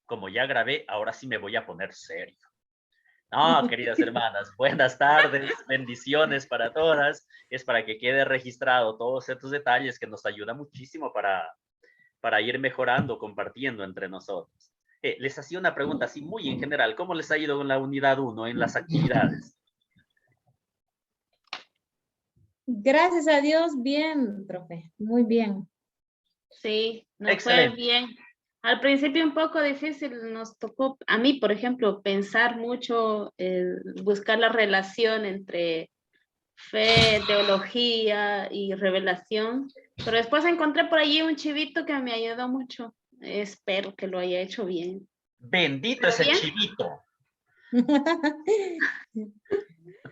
como ya grabé, ahora sí me voy a poner serio. No, queridas hermanas, buenas tardes, bendiciones para todas. Es para que quede registrado todos estos detalles que nos ayuda muchísimo para ir mejorando, compartiendo entre nosotros. Les hacía una pregunta así muy en general. ¿Cómo les ha ido en la unidad 1, en las actividades? Gracias a Dios, bien, profe, muy bien. Sí, nos fue Excelente. bien. Al principio un poco difícil, nos tocó, a mí, por ejemplo, pensar mucho, buscar la relación entre fe, teología y revelación, pero después encontré por allí un chivito que me ayudó mucho. Espero que lo haya hecho bien. Bendito ¿Pero ese bien? chivito.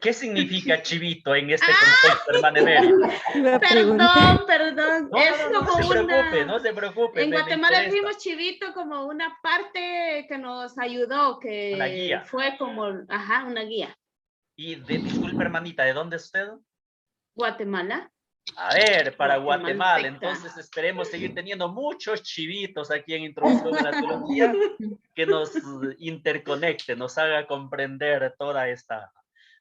¿Qué significa chivito en este ¡Ah! contexto, hermana emérita? Iba a preguntar. Perdón, No, es no, no, no se como preocupe, una... no se preocupe, En me Guatemala interesa. decimos chivito como una parte que nos ayudó, Una que guía. fue como, ajá, una guía. Y disculpe, hermanita, ¿de dónde es usted? Guatemala. A ver, para Guatemala, Guatemalteca. entonces esperemos seguir teniendo muchos chivitos aquí en Introducción a la Teología que nos interconecte, nos haga comprender toda esta...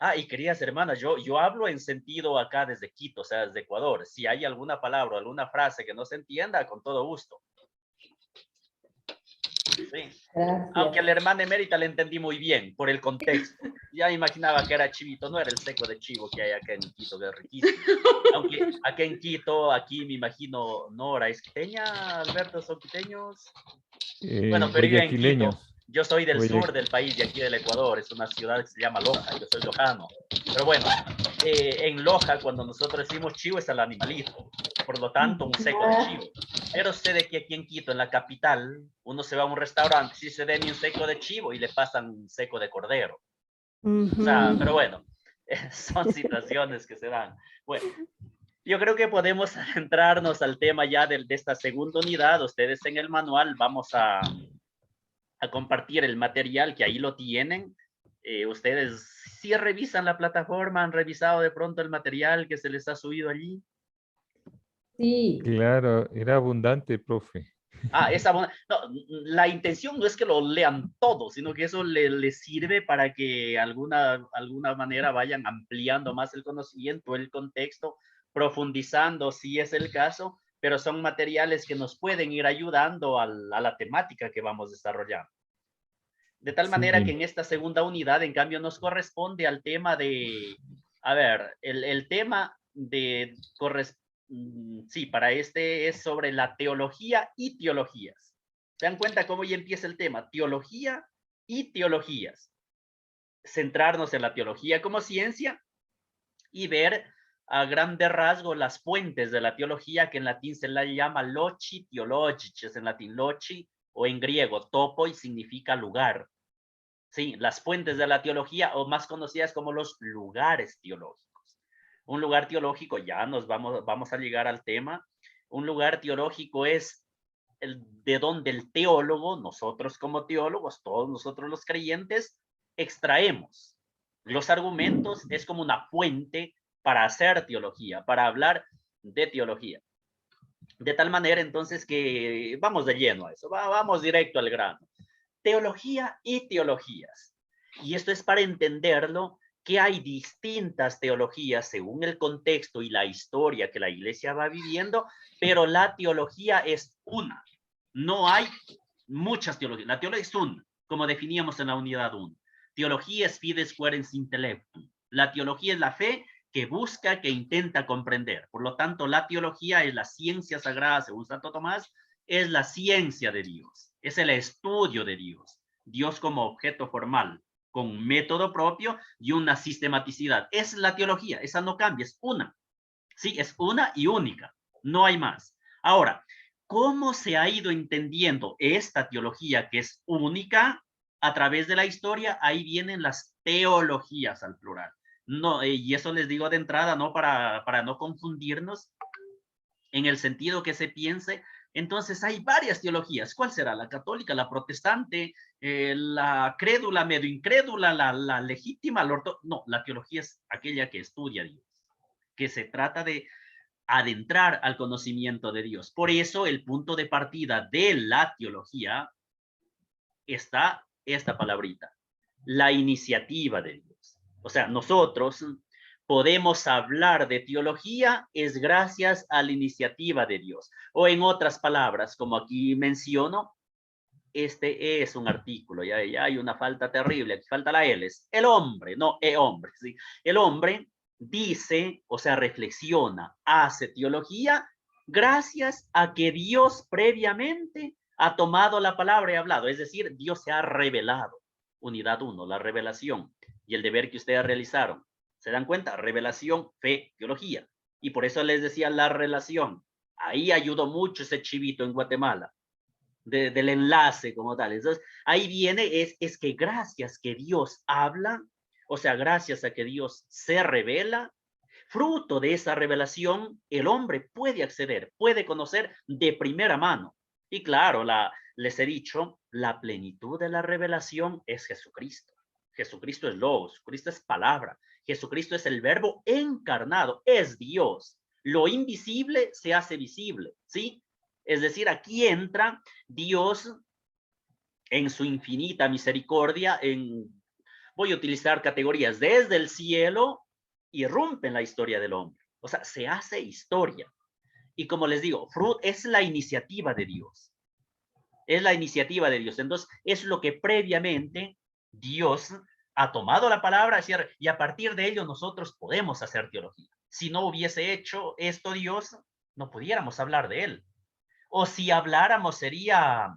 Ah, y queridas hermanas, yo hablo en sentido acá desde Quito, o sea, desde Ecuador. Si hay alguna palabra o alguna frase que no se entienda, con todo gusto. Sí. Aunque a la hermana emérita le entendí muy bien por el contexto. Ya imaginaba que era chivito, no era el seco de chivo que hay acá en Quito, que es riquísimo. Aunque acá en Quito, aquí me imagino, Nora es quiteña, Alberto, ¿son quiteños? Bueno, pero yo en Quito, Guayaquileño. yo soy del Guaya- sur del país, de aquí del Ecuador, es una ciudad que se llama Loja, yo soy lojano. Pero bueno, en Loja, cuando nosotros decimos chivo, es el animalito, por lo tanto, un seco de chivo. Pero sé de que aquí en Quito, en la capital, uno se va a un restaurante, si se deme un seco de chivo y le pasan un seco de cordero. O sea, pero bueno, son situaciones que se dan. Bueno, yo creo que podemos entrarnos al tema ya de esta segunda unidad. Ustedes en el manual vamos a compartir el material que ahí lo tienen. Ustedes si revisan la plataforma, han revisado de pronto el material que se les ha subido allí. Sí, Claro, era abundante, profe. Ah, esa, no, la intención no es que lo lean todo, sino que eso les sirve para que alguna manera vayan ampliando más el conocimiento, el contexto, profundizando si es el caso, pero son materiales que nos pueden ir ayudando a la temática que vamos desarrollando. De tal manera que Sí, en esta segunda unidad, en cambio, nos corresponde al tema de, a ver, el tema de, sí, para este es sobre la teología y teologías. ¿Se dan cuenta cómo ya empieza el tema? Teología y teologías. Centrarnos en la teología como ciencia y ver a grandes rasgos las fuentes de la teología, que en latín se la llama loci theologices, en latín loci, o en griego topo, y significa lugar. Sí, las fuentes de la teología, o más conocidas como los lugares teológicos. Un lugar teológico, ya vamos a llegar al tema, un lugar teológico es de donde el teólogo, nosotros como teólogos, todos nosotros los creyentes, extraemos los argumentos, es como una fuente para hacer teología, para hablar de teología. De tal manera entonces que vamos de lleno a eso, vamos directo al grano. Teología y teologías. Y esto es para entenderlo, que hay distintas teologías según el contexto y la historia que la iglesia va viviendo, pero la teología es una. No hay muchas teologías. La teología es una, como definíamos en la unidad 1. Teología es fides querens intellectum. La teología es la fe que busca, que intenta comprender. Por lo tanto, la teología es la ciencia sagrada, según Santo Tomás, es la ciencia de Dios, es el estudio de Dios. Dios como objeto formal, con método propio y una sistematicidad. Es la teología, esa no cambia, es una. Sí, es una y única, no hay más. Ahora, ¿cómo se ha ido entendiendo esta teología que es única a través de la historia? Ahí vienen las teologías al plural. No, y eso les digo de entrada, ¿no? Para no confundirnos en el sentido que se piense. Entonces hay varias teologías. ¿Cuál será? ¿La católica, la protestante, la crédula, medio incrédula, la legítima? No, la teología es aquella que estudia a Dios, que se trata de adentrar al conocimiento de Dios. Por eso el punto de partida de la teología está esta palabrita, la iniciativa de Dios. O sea, nosotros podemos hablar de teología es gracias a la iniciativa de Dios. O en otras palabras, como aquí menciono, este es un artículo, ya hay una falta terrible, aquí falta la L, es el hombre, no hombre, ¿sí? El hombre dice, o sea, reflexiona, hace teología gracias a que Dios previamente ha tomado la palabra y ha hablado, es decir, Dios se ha revelado. Unidad 1, la revelación y el deber que ustedes realizaron. ¿Se dan cuenta? Revelación, fe, teología. Y por eso les decía la relación. Ahí ayudó mucho ese chivito en Guatemala. Del enlace como tal. Entonces, ahí viene, es que gracias que Dios habla, o sea, gracias a que Dios se revela, fruto de esa revelación, el hombre puede acceder, puede conocer de primera mano. Y claro, les he dicho, la plenitud de la revelación es Jesucristo. Jesucristo es Logos, Jesucristo es palabra, Jesucristo es el verbo encarnado, es Dios. Lo invisible se hace visible, ¿sí? Es decir, aquí entra Dios en su infinita misericordia, voy a utilizar categorías, desde el cielo, irrumpe en la historia del hombre. O sea, se hace historia. Y como les digo, es la iniciativa de Dios. Es la iniciativa de Dios. Entonces, es lo que previamente Dios ha tomado la palabra y a partir de ello nosotros podemos hacer teología. Si no hubiese hecho esto Dios, no pudiéramos hablar de él. O si habláramos sería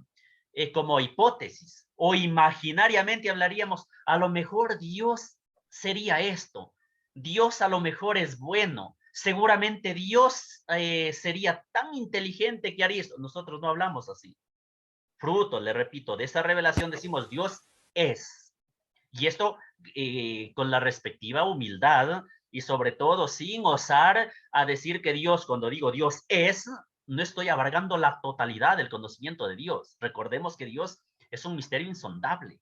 como hipótesis o imaginariamente hablaríamos, a lo mejor Dios sería esto, Dios a lo mejor es bueno, seguramente Dios sería tan inteligente que haría esto. Nosotros no hablamos así. Fruto, le repito, de esa revelación decimos Dios es. Y esto con la respectiva humildad y sobre todo sin osar a decir que Dios, cuando digo Dios es, no estoy abarcando la totalidad del conocimiento de Dios. Recordemos que Dios es un misterio insondable.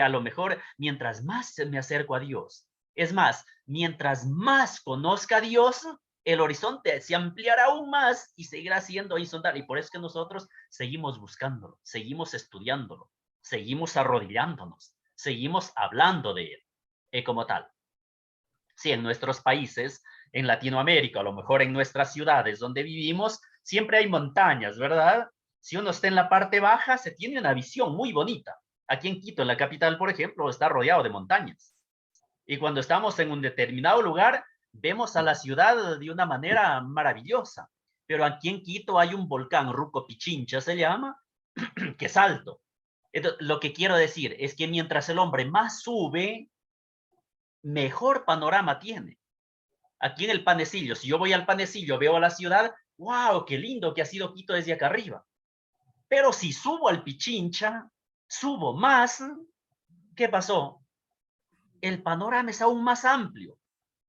A lo mejor, mientras más me acerco a Dios, es más, mientras más conozca a Dios, el horizonte se ampliará aún más y seguirá siendo insondable. Y por eso es que nosotros seguimos buscándolo, seguimos estudiándolo, seguimos arrodillándonos, seguimos hablando de él como tal. Sí, en nuestros países, en Latinoamérica, a lo mejor en nuestras ciudades donde vivimos, siempre hay montañas, ¿verdad? Si uno está en la parte baja, se tiene una visión muy bonita. Aquí en Quito, en la capital, por ejemplo, está rodeado de montañas. Y cuando estamos en un determinado lugar, vemos a la ciudad de una manera maravillosa. Pero aquí en Quito hay un volcán, Ruco Pichincha se llama, que es alto. Entonces, lo que quiero decir es que mientras el hombre más sube, mejor panorama tiene. Aquí en el Panecillo, si yo voy al Panecillo, veo a la ciudad, wow, qué lindo que ha sido Quito desde acá arriba. Pero si subo al Pichincha, subo más, ¿qué pasó? El panorama es aún más amplio.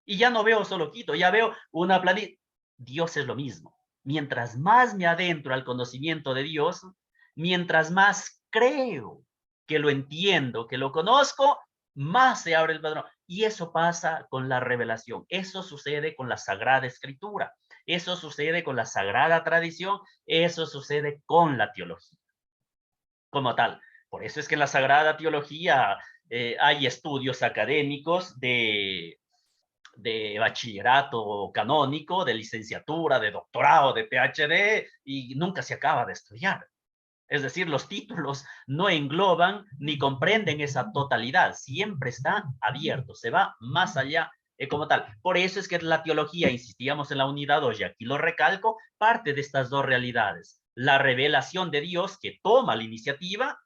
Y ya no veo solo Quito, ya veo una planeta. Dios es lo mismo. Mientras más me adentro al conocimiento de Dios, mientras más creo que lo entiendo, que lo conozco, más se abre el panorama. Y eso pasa con la revelación. Eso sucede con la Sagrada Escritura. Eso sucede con la Sagrada Tradición. Eso sucede con la teología. Como tal. Por eso es que en la Sagrada Teología hay estudios académicos de bachillerato canónico, de licenciatura, de doctorado, de PhD, y nunca se acaba de estudiar. Es decir, los títulos no engloban ni comprenden esa totalidad, siempre está abierto, se va más allá como tal. Por eso es que la teología, insistíamos en la unidad 2, y aquí lo recalco, parte de estas dos realidades. La revelación de Dios que toma la iniciativa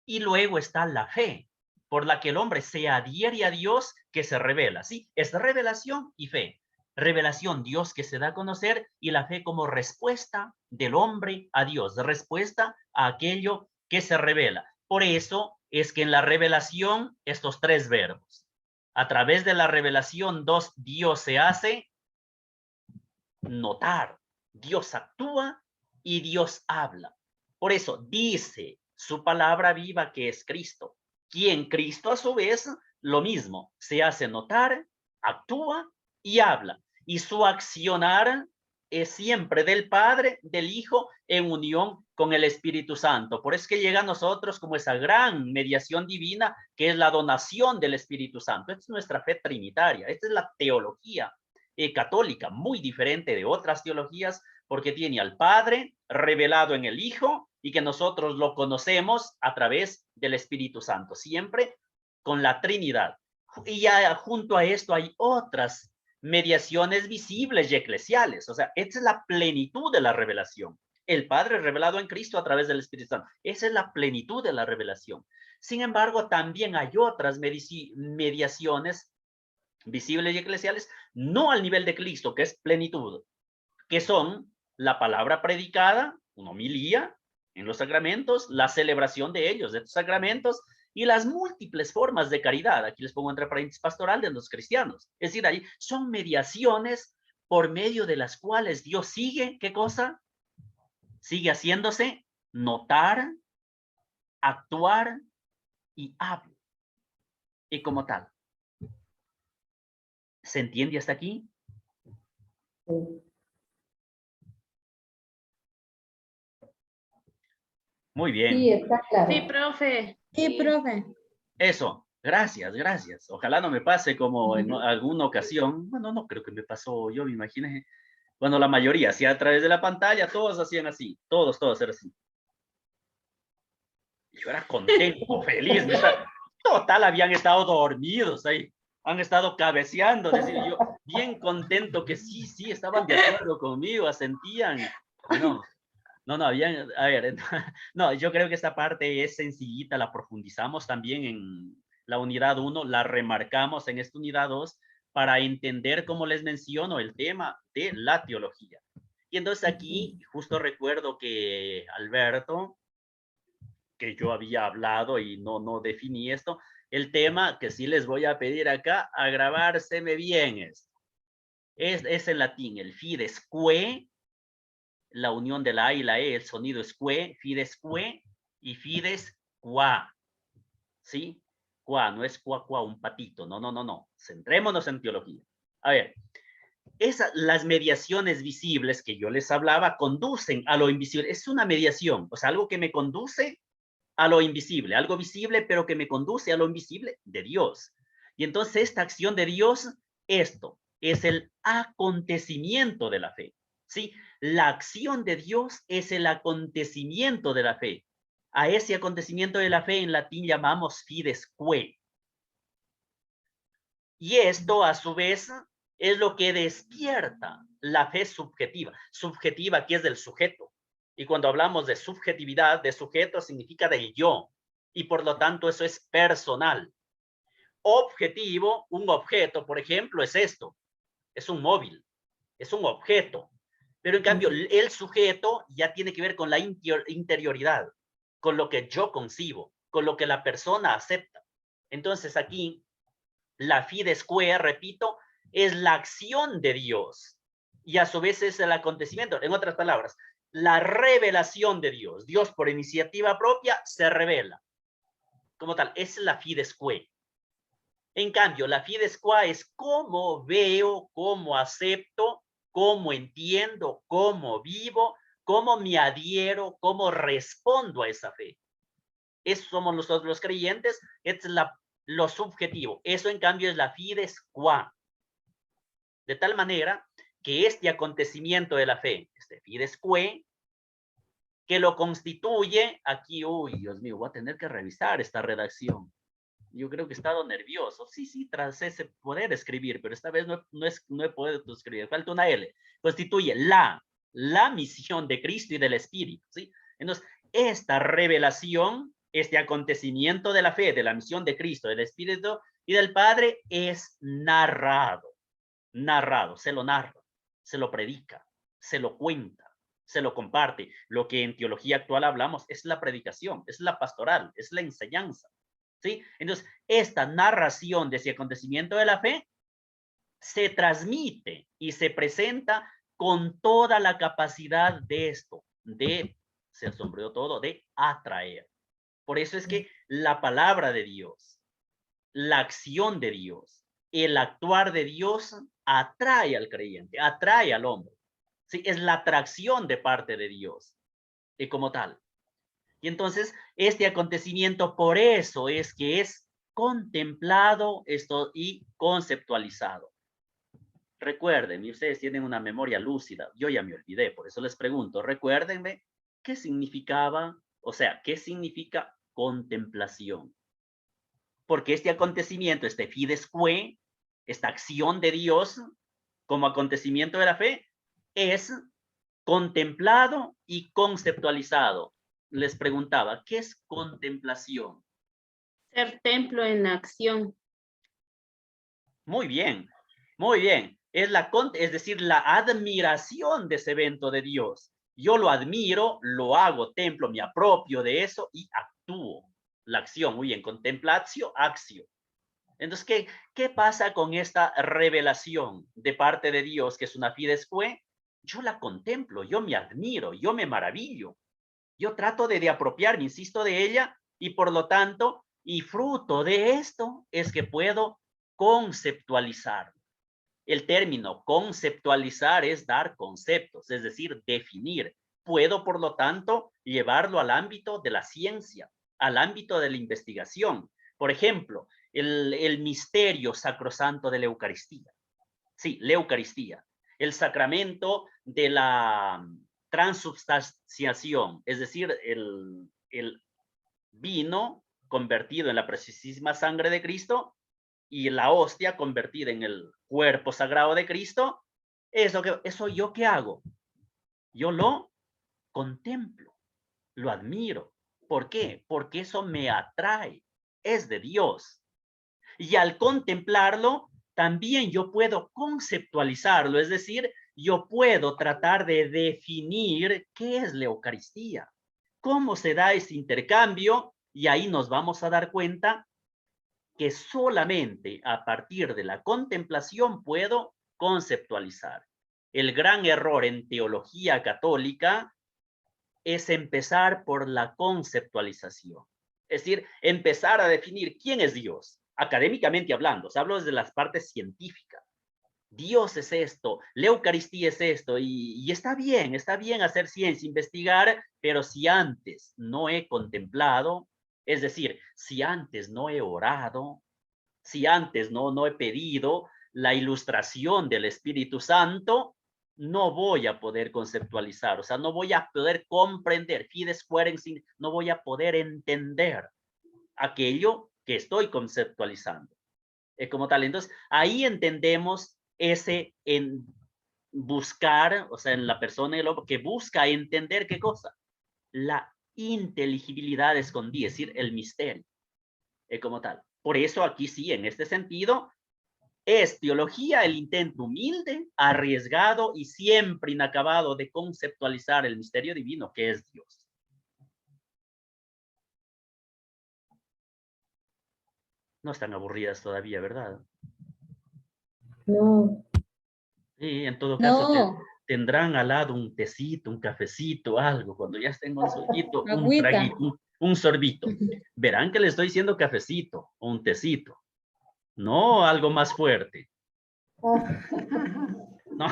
y luego está la fe, por la que el hombre se adhiere a Dios que se revela. Sí, es revelación y fe. Revelación, Dios que se da a conocer, y la fe como respuesta del hombre a Dios, respuesta a aquello que se revela. Por eso es que en la revelación, estos tres verbos. A través de la revelación, Dios se hace notar, Dios actúa y Dios habla. Por eso dice su palabra viva que es Cristo, quien Cristo a su vez lo mismo, se hace notar, actúa y habla. Y su accionar es siempre del Padre, del Hijo, en unión con el Espíritu Santo. Por eso es que llega a nosotros como esa gran mediación divina, que es la donación del Espíritu Santo. Esta es nuestra fe trinitaria. Esta es la teología católica, muy diferente de otras teologías, porque tiene al Padre revelado en el Hijo y que nosotros lo conocemos a través del Espíritu Santo, siempre con la Trinidad. Y ya junto a esto hay otras mediaciones visibles y eclesiales. O sea, esta es la plenitud de la revelación. El Padre revelado en Cristo a través del Espíritu Santo. Esa es la plenitud de la revelación. Sin embargo, también hay otras mediaciones visibles y eclesiales, no al nivel de Cristo, que es plenitud, que son la palabra predicada, una homilía en los sacramentos, la celebración de ellos, de estos sacramentos, y las múltiples formas de caridad. Aquí les pongo entre paréntesis pastoral de los cristianos. Es decir, ahí son mediaciones por medio de las cuales Dios sigue, ¿qué cosa? Sigue haciéndose notar, actuar y hablar. Y como tal. ¿Se entiende hasta aquí? Muy bien. Sí, está claro. Sí, profe. Sí, profe. Eso, gracias, gracias. Ojalá no me pase como en alguna ocasión. Bueno, no creo que me pasó, yo me imaginé. Bueno, la mayoría, hacía a través de la pantalla, todos hacían así. Todos eran así. Yo era contento, feliz. Total, habían estado dormidos ahí. Han estado cabeceando. Es decir, yo bien contento que sí, estaban de acuerdo conmigo, asentían. No, habían, a ver, no, yo creo que esta parte es sencillita, la profundizamos también en la unidad 1, la remarcamos en esta unidad 2 para entender, como les menciono, el tema de la teología. Y entonces aquí justo recuerdo que Alberto, que yo había hablado y no definí esto, el tema que sí les voy a pedir acá, a grabárseme bien esto. Es en latín, el fides que, la unión de la A y la E, el sonido es que, fides que y fides qua. ¿Sí? Qua, no es qua, un patito. No. Centrémonos en teología. A ver, las mediaciones visibles que yo les hablaba conducen a lo invisible. Es una mediación, o sea, algo que me conduce a lo invisible, algo visible, pero que me conduce a lo invisible de Dios. Y entonces esta acción de Dios, esto es el acontecimiento de la fe. ¿Sí? La acción de Dios es el acontecimiento de la fe. A ese acontecimiento de la fe en latín llamamos fides que. Y esto, a su vez, es lo que despierta la fe subjetiva. Subjetiva aquí es del sujeto. Y cuando hablamos de subjetividad, de sujeto, significa del yo. Y por lo tanto, eso es personal. Objetivo, un objeto, por ejemplo, es esto. Es un móvil. Es un objeto. Pero en cambio, el sujeto ya tiene que ver con la interioridad, con lo que yo concibo, con lo que la persona acepta. Entonces aquí, la fides que, repito, es la acción de Dios y a su vez es el acontecimiento. En otras palabras, la revelación de Dios. Dios por iniciativa propia se revela. Como tal, es la fides que. En cambio, la fides que es cómo veo, cómo acepto, cómo entiendo, cómo vivo, cómo me adhiero, cómo respondo a esa fe. Eso somos nosotros los creyentes, es lo subjetivo. Eso, en cambio, es la fides que. De tal manera que este acontecimiento de la fe, este fides que lo constituye, aquí, uy, Dios mío, voy a tener que revisar esta redacción. Yo creo que he estado nervioso. Sí, tras ese poder escribir, pero esta vez no he podido escribir. Falta una L. Constituye la misión de Cristo y del Espíritu, ¿sí? Entonces, esta revelación, este acontecimiento de la fe, de la misión de Cristo, del Espíritu y del Padre, es narrado, se lo narra, se lo predica, se lo cuenta, se lo comparte. Lo que en teología actual hablamos es la predicación, es la pastoral, es la enseñanza. ¿Sí? Entonces, esta narración de ese acontecimiento de la fe se transmite y se presenta con toda la capacidad de esto, se sombreó todo, de atraer. Por eso es que la palabra de Dios, la acción de Dios, el actuar de Dios atrae al creyente, atrae al hombre. ¿sí? Es la atracción de parte de Dios, como tal. Y entonces, este acontecimiento, por eso es que es contemplado esto y conceptualizado. Recuerden, y ustedes tienen una memoria lúcida, yo ya me olvidé, por eso les pregunto, recuérdenme qué significaba, o sea, qué significa contemplación. Porque este acontecimiento, este fides quae, esta acción de Dios como acontecimiento de la fe, es contemplado y conceptualizado. Les preguntaba, ¿qué es contemplación? Ser templo en acción. Muy bien, muy bien. Es decir, la admiración de ese evento de Dios. Yo lo admiro, lo hago templo, me apropio de eso y actúo. La acción, muy bien, contemplatio, acción. Entonces, ¿qué pasa con esta revelación de parte de Dios, que es una fides quae? Yo la contemplo, yo me admiro, yo me maravillo. Yo trato de apropiarme, insisto, de ella y por lo tanto, y fruto de esto es que puedo conceptualizar. El término conceptualizar es dar conceptos, es decir, definir. Puedo, por lo tanto, llevarlo al ámbito de la ciencia, al ámbito de la investigación. Por ejemplo, el misterio sacrosanto de la Eucaristía. Sí, la Eucaristía. El sacramento de la transubstanciación, es decir, el vino convertido en la preciosísima sangre de Cristo y la hostia convertida en el cuerpo sagrado de Cristo. Eso yo qué hago? Yo lo contemplo, lo admiro. ¿Por qué? Porque eso me atrae, es de Dios. Y al contemplarlo, también yo puedo conceptualizarlo, es decir, yo puedo tratar de definir qué es la Eucaristía, cómo se da ese intercambio, y ahí nos vamos a dar cuenta que solamente a partir de la contemplación puedo conceptualizar. El gran error en teología católica es empezar por la conceptualización. Es decir, empezar a definir quién es Dios, académicamente hablando. O sea, hablo desde las partes científicas. Dios es esto, la Eucaristía es esto, y está bien hacer ciencia, investigar, pero si antes no he contemplado, es decir, si antes no he orado, si antes no he pedido la ilustración del Espíritu Santo, no voy a poder conceptualizar, o sea, no voy a poder comprender, fides quaerens, no voy a poder entender aquello que estoy conceptualizando. Como tal, entonces, ahí entendemos ese en buscar, o sea, en la persona que busca entender qué cosa, la inteligibilidad escondida, es decir, el misterio, como tal. Por eso aquí sí, en este sentido, es teología el intento humilde, arriesgado y siempre inacabado de conceptualizar el misterio divino que es Dios. No están aburridas todavía, ¿verdad? No. Sí, en todo caso No, tendrán al lado un tecito, un cafecito, algo, cuando ya estén con sueñito, un agüita. traguito, un sorbito. Verán que les estoy diciendo cafecito o un tecito, no algo más fuerte. ¿No?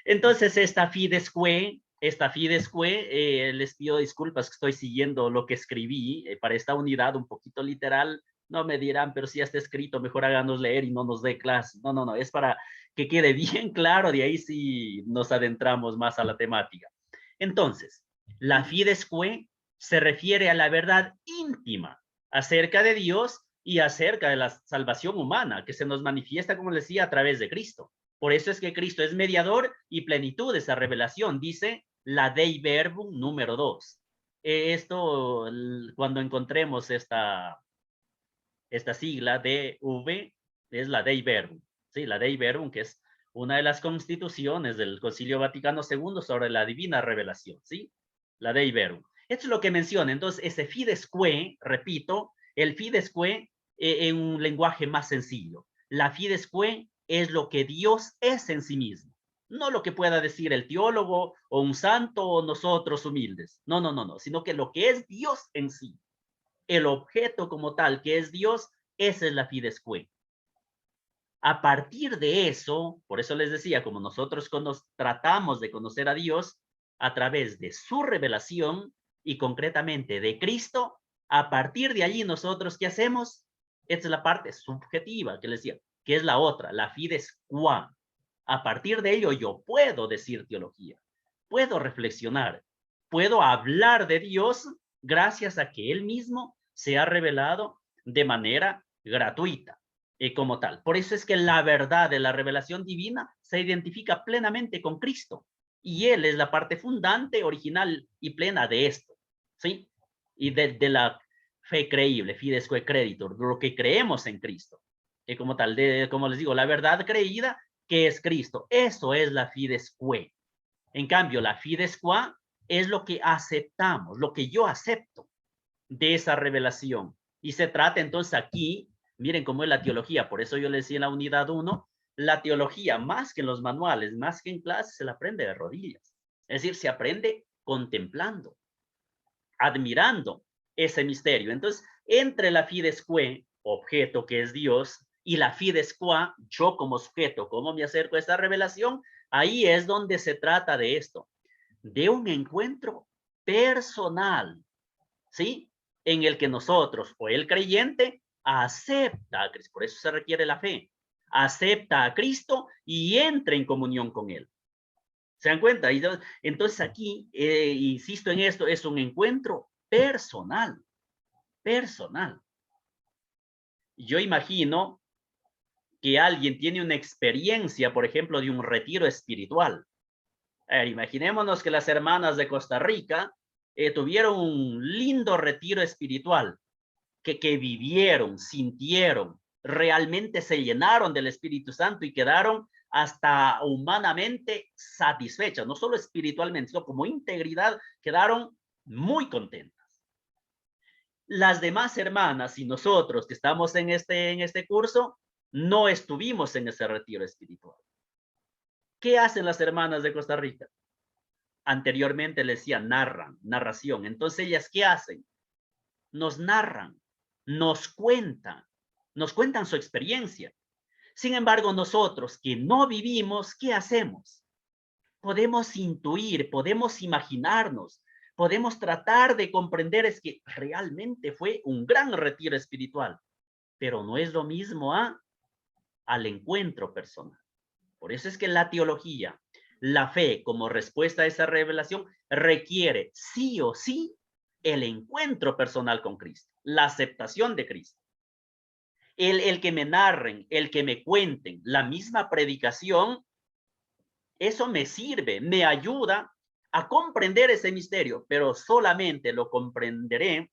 Entonces, esta fides quae, les pido disculpas que estoy siguiendo lo que escribí para esta unidad un poquito literal. No me dirán, pero si ya está escrito, mejor háganos leer y no nos dé clase. No, es para que quede bien claro, de ahí sí nos adentramos más a la temática. Entonces, la fides quae se refiere a la verdad íntima acerca de Dios y acerca de la salvación humana que se nos manifiesta, como les decía, a través de Cristo. Por eso es que Cristo es mediador y plenitud de esa revelación, dice la Dei Verbum número 2. Esto, cuando encontremos esta sigla DV, es la Dei Verbum, ¿sí? La Dei Verbum, que es una de las constituciones del Concilio Vaticano II sobre la divina revelación, ¿sí? La Dei Verbum. Esto es lo que menciona. Entonces, ese fides quae, repito, el fides quae en un lenguaje más sencillo. La fides quae es lo que Dios es en sí mismo. No lo que pueda decir el teólogo o un santo o nosotros humildes. No, sino que lo que es Dios en sí. El objeto como tal que es Dios, esa es la fides quae. A partir de eso, por eso les decía, como nosotros tratamos de conocer a Dios a través de su revelación y concretamente de Cristo, a partir de allí nosotros, ¿qué hacemos? Esta es la parte subjetiva que les decía, que es la otra, la fides qua. A partir de ello yo puedo decir teología, puedo reflexionar, puedo hablar de Dios gracias a que Él mismo se ha revelado de manera gratuita como tal. Por eso es que la verdad de la revelación divina se identifica plenamente con Cristo y Él es la parte fundante, original y plena de esto, ¿sí? Y de la fe creíble, fides quae creditur, lo que creemos en Cristo. Como tal, como les digo, la verdad creída que es Cristo. Eso es la fides quae. En cambio, la fides qua es lo que aceptamos, lo que yo acepto de esa revelación. Y se trata entonces aquí, miren cómo es la teología, por eso yo les decía en la unidad 1, la teología más que en los manuales, más que en clases, se la aprende de rodillas. Es decir, se aprende contemplando, admirando ese misterio. Entonces, entre la fides quae, objeto que es Dios, y la fides qua, yo como sujeto, cómo me acerco a esta revelación, ahí es donde se trata de esto, de un encuentro personal, ¿sí? En el que nosotros o el creyente acepta a Cristo, por eso se requiere la fe, acepta a Cristo y entra en comunión con Él. ¿Se dan cuenta? Entonces aquí, insisto en esto, es un encuentro personal, personal. Yo imagino que alguien tiene una experiencia, por ejemplo, de un retiro espiritual. Imaginémonos que las hermanas de Costa Rica tuvieron un lindo retiro espiritual, que vivieron, sintieron, realmente se llenaron del Espíritu Santo y quedaron hasta humanamente satisfechas, no solo espiritualmente, sino como integridad, quedaron muy contentas. Las demás hermanas y nosotros que estamos en este curso, no estuvimos en ese retiro espiritual. ¿Qué hacen las hermanas de Costa Rica? Anteriormente les decía, narración. Entonces ellas, ¿qué hacen? Nos narran, nos cuentan su experiencia. Sin embargo, nosotros que no vivimos, ¿qué hacemos? Podemos intuir, podemos imaginarnos, podemos tratar de comprender, es que realmente fue un gran retiro espiritual, pero no es lo mismo al encuentro personal. Por eso es que la teología, la fe como respuesta a esa revelación, requiere sí o sí el encuentro personal con Cristo, la aceptación de Cristo. El que me narren, el que me cuenten la misma predicación, eso me sirve, me ayuda a comprender ese misterio, pero solamente lo comprenderé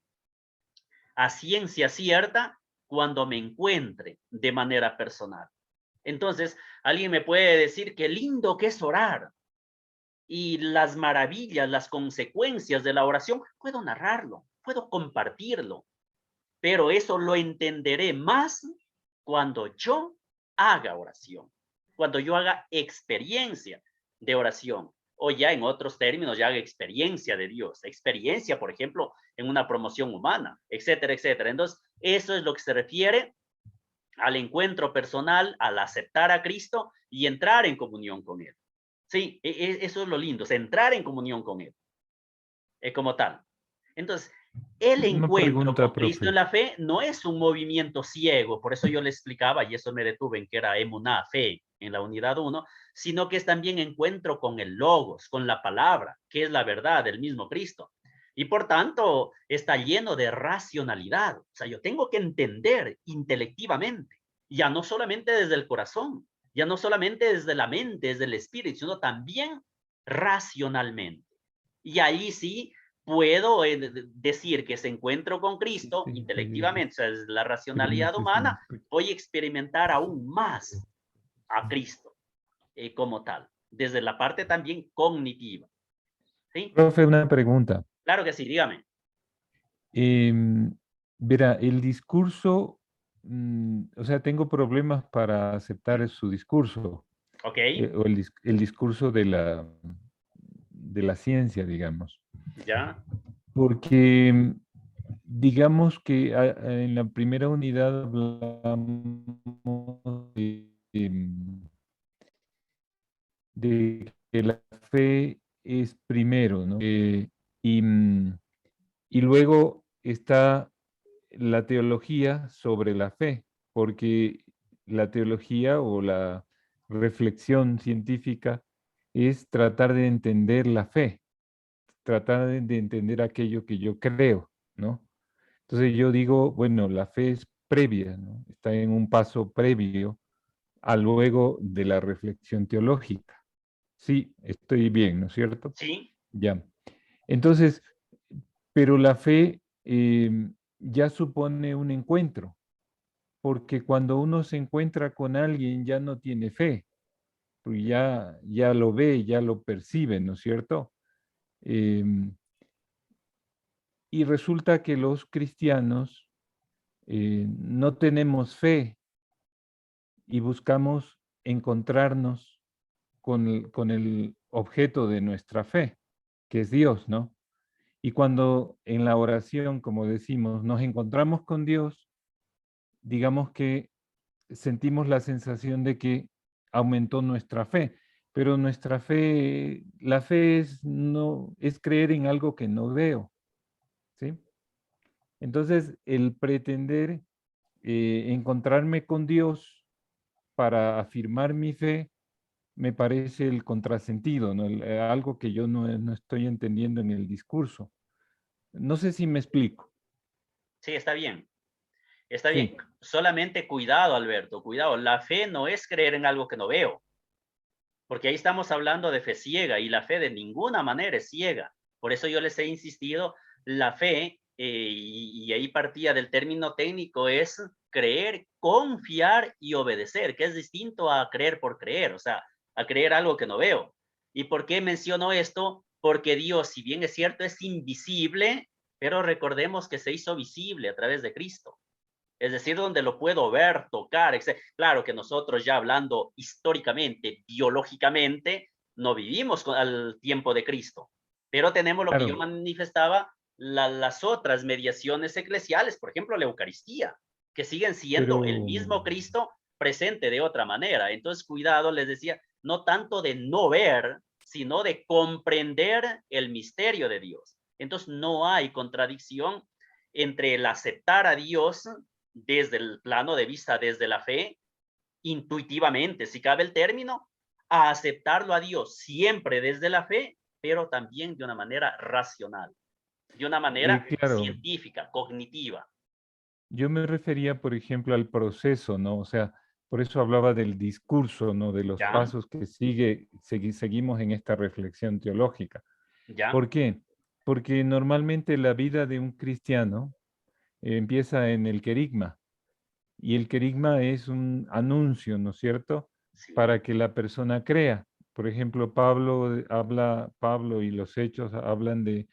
a ciencia cierta cuando me encuentre de manera personal. Entonces, alguien me puede decir qué lindo que es orar y las maravillas, las consecuencias de la oración, puedo narrarlo, puedo compartirlo, pero eso lo entenderé más cuando yo haga oración, cuando yo haga experiencia de oración, o ya en otros términos, ya haga experiencia de Dios, experiencia, por ejemplo, en una promoción humana, etcétera, etcétera. Entonces, eso es lo que se refiere al encuentro personal, al aceptar a Cristo y entrar en comunión con Él. Sí, eso es lo lindo, es entrar en comunión con Él, como tal. Entonces, el Una encuentro pregunta, con Cristo en profe. la fe no es un movimiento ciego, por eso yo le explicaba, y eso me detuve en que era emuná, fe, en la unidad 1, sino que es también encuentro con el logos, con la palabra, que es la verdad del mismo Cristo. Y por tanto, está lleno de racionalidad. O sea, yo tengo que entender intelectivamente, ya no solamente desde el corazón, ya no solamente desde la mente, desde el espíritu, sino también racionalmente. Y ahí sí puedo decir que ese encuentro con Cristo intelectivamente, o sea, es la racionalidad humana, voy a experimentar aún más a Cristo como tal, desde la parte también cognitiva. ¿Sí? Profe, una pregunta. Claro que sí, dígame. Verá, el discurso, o sea, tengo problemas para aceptar su discurso, Ok, o el discurso de la ciencia, digamos. ya, Porque digamos que en la primera unidad hablamos de de que la fe es primero, ¿no? Y luego está la teología sobre la fe, porque la teología o la reflexión científica es tratar de entender la fe, tratar de entender aquello que yo creo, ¿no? Entonces yo digo, bueno, la fe es previa, ¿no? Está en un paso previo a luego de la reflexión teológica. Sí, estoy bien, ¿no es cierto? Sí, Ya. Entonces, pero la fe ya supone un encuentro, porque cuando uno se encuentra con alguien ya no tiene fe, porque ya lo ve, ya lo percibe, ¿no es cierto? Em, y resulta que los cristianos no tenemos fe y buscamos encontrarnos con el objeto de nuestra fe, que es Dios, ¿no? Y cuando en la oración, como decimos, nos encontramos con Dios, digamos que sentimos la sensación de que aumentó nuestra fe, pero nuestra fe, la fe es, no, es creer en algo que no veo, ¿sí? Entonces, el pretender encontrarme con Dios para afirmar mi fe, me parece el contrasentido, ¿no? Algo que yo no estoy entendiendo en el discurso. No sé si me explico. sí, está bien. Está bien. Sí, Solamente cuidado, Alberto, cuidado. La fe no es creer en algo que no veo, porque ahí estamos hablando de fe ciega y la fe de ninguna manera es ciega. Por eso yo les he insistido, la fe, y ahí partía del término técnico, es creer, confiar y obedecer, que es distinto a creer por creer, o sea, a creer algo que no veo. ¿Y por qué menciono esto? Porque Dios, si bien es cierto, es invisible, pero recordemos que se hizo visible a través de Cristo. Es decir, donde lo puedo ver, tocar, etc. Claro que nosotros ya hablando históricamente, biológicamente, no vivimos al tiempo de Cristo, pero tenemos lo que yo claro, manifestaba, las otras mediaciones eclesiales, por ejemplo, la Eucaristía, que siguen siendo el pero, mismo Cristo presente de otra manera. Entonces, cuidado, les decía, no tanto de no ver, sino de comprender el misterio de Dios. Entonces, no hay contradicción entre el aceptar a Dios desde el plano de vista, desde la fe, intuitivamente, si cabe el término, a aceptarlo a Dios siempre desde la fe, pero también de una manera racional, de una manera claro, científica, cognitiva. yo me refería, por ejemplo, al proceso, ¿no? O sea, por eso hablaba del discurso, ¿no? De los ¿Ya? pasos que seguimos en esta reflexión teológica. ¿Ya? ¿Por qué? Porque normalmente la vida de un cristiano empieza en el querigma, y el querigma es un anuncio, ¿no es cierto? Sí. Para que la persona crea. Por ejemplo, Pablo y los hechos hablan de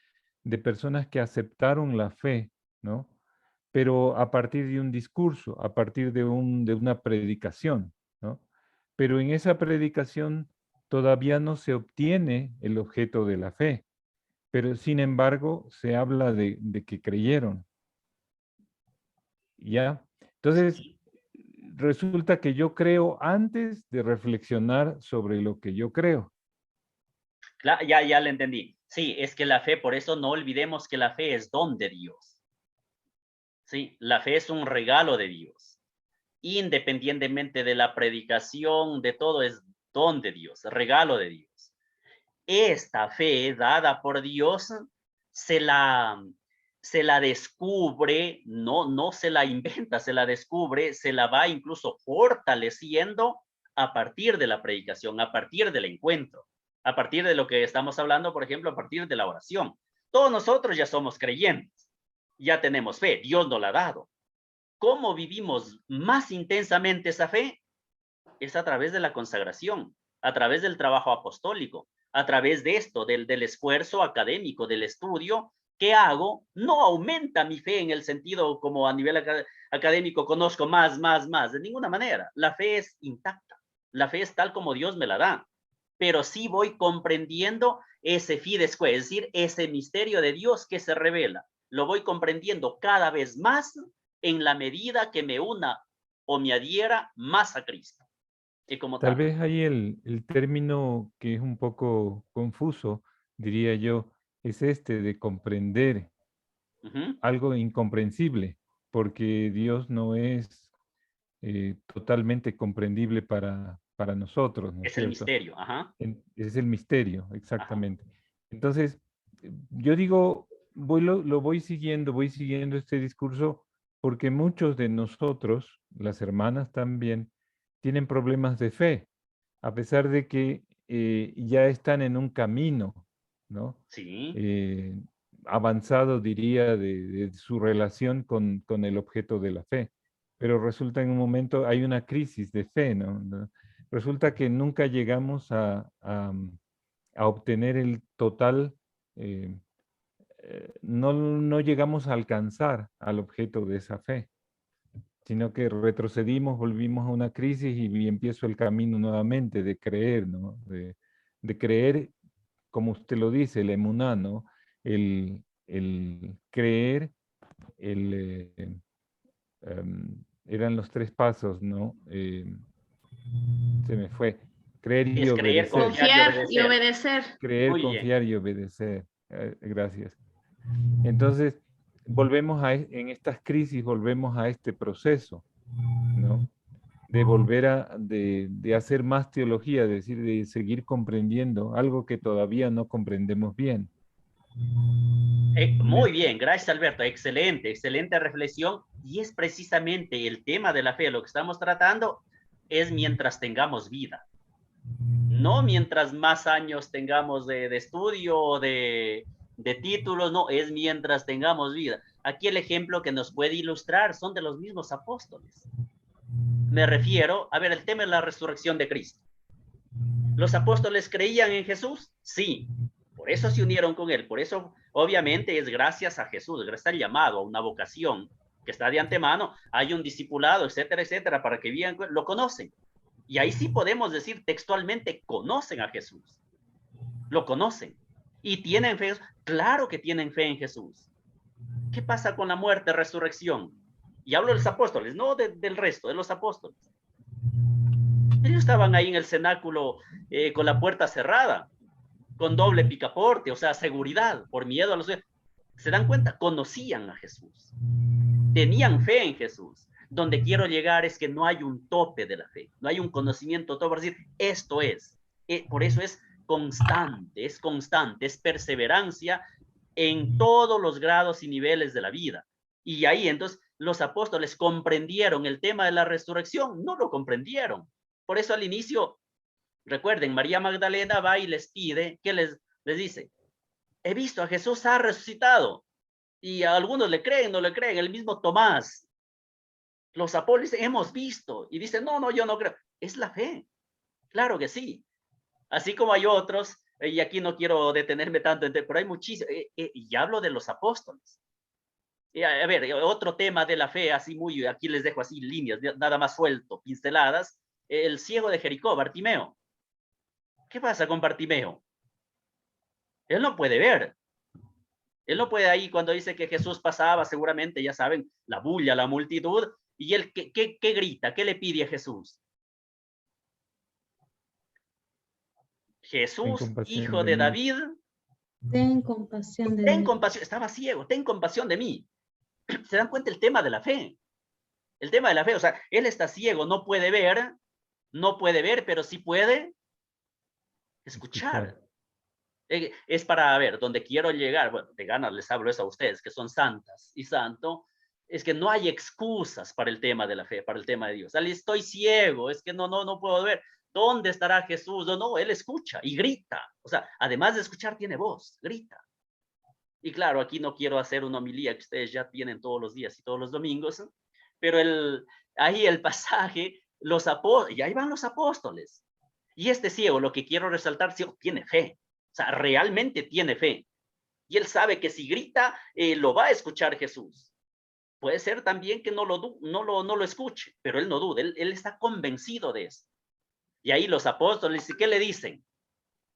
personas que aceptaron la fe, ¿no? Pero a partir de un discurso, a partir de una predicación, ¿no? Pero en esa predicación todavía no se obtiene el objeto de la fe, pero sin embargo se habla de que creyeron, ¿ya? Entonces, Sí. resulta que yo creo antes de reflexionar sobre lo que yo creo. Ya le entendí. Sí, es que la fe, por eso no olvidemos que la fe es don de Dios. Sí, la fe es un regalo de Dios. Independientemente de la predicación, de todo, es don de Dios, regalo de Dios. Esta fe dada por Dios se la, se la descubre, no se la inventa, se la descubre, se la va incluso fortaleciendo a partir de la predicación, a partir del encuentro, a partir de lo que estamos hablando, por ejemplo, a partir de la oración. Todos nosotros ya somos creyentes, ya tenemos fe, Dios nos la ha dado. ¿Cómo vivimos más intensamente esa fe? Es a través de la consagración, a través del trabajo apostólico, a través de esto, del esfuerzo académico, del estudio que hago, no aumenta mi fe en el sentido como a nivel académico conozco más, de ninguna manera. La fe es intacta, la fe es tal como Dios me la da, pero sí voy comprendiendo ese fidesque, es decir, ese misterio de Dios que se revela. Lo voy comprendiendo cada vez más en la medida que me una o me adhiera más a Cristo. Y como Tal tal. vez ahí el término que es un poco confuso, diría yo, es este de comprender Ujú. algo incomprensible, porque Dios no es totalmente comprendible para nosotros, ¿no es Es el cierto? misterio, ajá, Es el misterio, ajá. exactamente. Entonces, yo digo, lo voy siguiendo este discurso porque muchos de nosotros, las hermanas también, tienen problemas de fe, a pesar de que ya están en un camino, ¿no? Sí, Eh, avanzado, diría, de su relación con el objeto de la fe. Pero resulta en un momento, hay una crisis de fe, ¿no? Resulta que nunca llegamos a obtener el total, eh, no llegamos a alcanzar al objeto de esa fe, sino que retrocedimos, volvimos a una crisis y empiezo el camino nuevamente de creer, ¿no? De creer, como usted lo dice, el emuná, ¿no? El creer, eran los 3 pasos, ¿no? Se me fue. Creer y es creer, obedecer. confiar y Confiar y obedecer. obedecer. Creer, Muy bien. confiar y obedecer. Gracias. Entonces, volvemos en estas crisis, volvemos a este proceso, ¿no? De volver de hacer más teología, es decir, de seguir comprendiendo algo que todavía no comprendemos bien. Muy bien, gracias Alberto, excelente, excelente reflexión. Y es precisamente el tema de la fe, lo que estamos tratando es mientras tengamos vida, no mientras más años tengamos de estudio o de títulos, no, es mientras tengamos vida. Aquí el ejemplo que nos puede ilustrar son de los mismos apóstoles. Me refiero, a ver, el tema es la resurrección de Cristo. ¿Los apóstoles creían en Jesús? Sí. Por eso se unieron con él. Por eso, obviamente, es gracias a Jesús, gracias al llamado, a una vocación que está de antemano. Hay un discipulado, etcétera, etcétera, para que vean, lo conocen. Y ahí sí podemos decir textualmente, conocen a Jesús. Lo conocen. ¿Y tienen fe? Claro que tienen fe en Jesús. ¿Qué pasa con la muerte, resurrección? Y hablo de los apóstoles, no del resto, de los apóstoles. Ellos estaban ahí en el cenáculo con la puerta cerrada, con doble picaporte, o sea, seguridad, por miedo a los... Se dan cuenta, conocían a Jesús, tenían fe en Jesús. Donde quiero llegar es que no hay un tope de la fe, no hay un conocimiento todo para decir, esto es. Por eso es constante, es perseverancia en todos los grados y niveles de la vida. Y ahí entonces los apóstoles comprendieron el tema de la resurrección, no lo comprendieron. Por eso al inicio, recuerden, María Magdalena va y les pide, ¿qué les dice? He visto a Jesús, ha resucitado. Y a algunos le creen, no le creen, el mismo Tomás. Los apóstoles hemos visto. Y dicen, no, yo no creo. Es la fe. Claro que sí. Así como hay otros, y aquí no quiero detenerme tanto, pero hay muchísimos, y hablo de los apóstoles. A ver, otro tema de la fe, así muy, aquí les dejo así líneas, nada más suelto, pinceladas. El ciego de Jericó, Bartimeo. ¿Qué pasa con Bartimeo? Él no puede ver. Él no puede ahí, cuando dice que Jesús pasaba, seguramente, ya saben, la bulla, la multitud, y él, ¿qué grita? ¿Qué le pide a Jesús? Ten Jesús, compasión hijo de de mí. David, Ten compasión de ten mí. compasión, estaba ciego, ten compasión de mí. ¿Se dan cuenta el tema de la fe? El tema de la fe, o sea, él está ciego, no puede ver, pero sí puede Escuchar. escuchar. Es para ver, donde quiero llegar, bueno, de ganas les hablo eso a ustedes, que son santas y santo, es que no hay excusas para el tema de la fe, para el tema de Dios. Estoy ciego, es que no puedo ver. ¿Dónde estará Jesús? No, él escucha y grita. O sea, además de escuchar, tiene voz, grita. Y claro, aquí no quiero hacer una homilía que ustedes ya tienen todos los días y todos los domingos, pero ahí el pasaje, y ahí van los apóstoles. Y este ciego, lo que quiero resaltar, ciego, tiene fe. O sea, realmente tiene fe. Y él sabe que si grita, lo va a escuchar Jesús. Puede ser también que no lo escuche, pero él no duda, él está convencido de eso. Y ahí los apóstoles, ¿qué le dicen?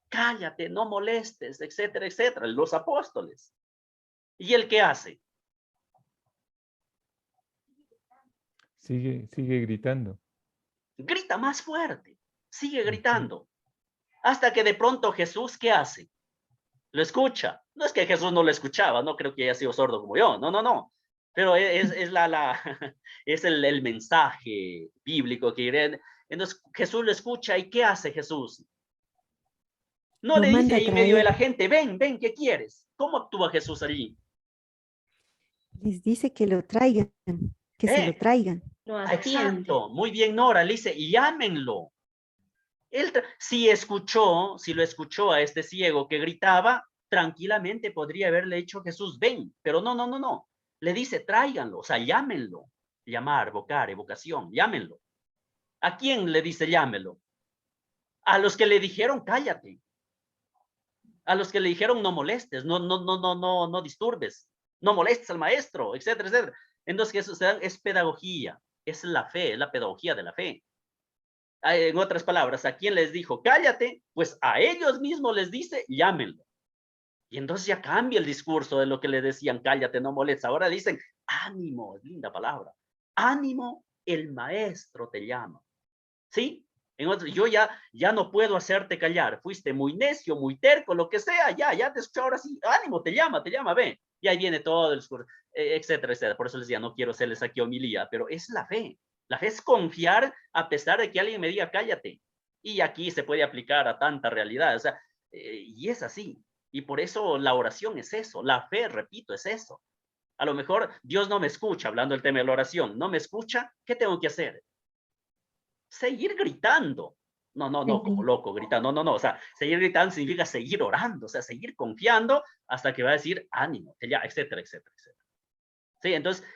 Cállate, no molestes, etcétera, etcétera, los apóstoles. ¿Y él qué hace? Sigue gritando. Grita más fuerte. Sigue gritando. Hasta que de pronto Jesús, ¿qué hace? Lo escucha. No es que Jesús no lo escuchaba, no creo que haya sido sordo como yo, no, no, no. Pero es es el mensaje bíblico que entonces Jesús lo escucha y ¿qué hace Jesús? No Lo le dice manda a ahí en medio de traer. la gente, ven, ven, ¿qué quieres? ¿Cómo actúa Jesús allí? Les dice que lo traigan, que se lo traigan. Lo atiende. Exacto, muy bien Nora, le dice, llámenlo. Él, si lo escuchó a este ciego que gritaba, tranquilamente podría haberle dicho Jesús, ven, pero no, no, no, no. Le dice, tráiganlo, o sea, llámenlo. Llamar, vocar, evocación, llámenlo. ¿A quién le dice llámenlo? A los que le dijeron, cállate. A los que le dijeron, no molestes, no disturbes, no molestes al maestro, etcétera, etcétera. Entonces, eso es pedagogía, es la fe, es la pedagogía de la fe. En otras palabras, ¿a quién les dijo cállate? Pues a ellos mismos les dice llámenlo. Y entonces ya cambia el discurso de lo que le decían cállate, no molestes. Ahora dicen ánimo, linda palabra. Ánimo, el maestro te llama. ¿Sí? Yo ya no puedo hacerte callar. Fuiste muy necio, muy terco, lo que sea. Ya te escucho ahora sí. Ánimo, te llama, ve. Y ahí viene todo el discurso, etcétera, etcétera. Por eso les decía, no quiero hacerles aquí homilía, pero es la fe. La fe es confiar a pesar de que alguien me diga cállate. Y aquí se puede aplicar a tanta realidad. O sea, y es así. Y por eso la oración es eso. La fe, repito, es eso. A lo mejor Dios no me escucha, hablando del tema de la oración. No me escucha, ¿qué tengo que hacer? Seguir gritando. No, como loco gritando. No. O sea, seguir gritando significa seguir orando. O sea, seguir confiando hasta que va a decir ánimo, etcétera, etcétera, etcétera. Sí, entonces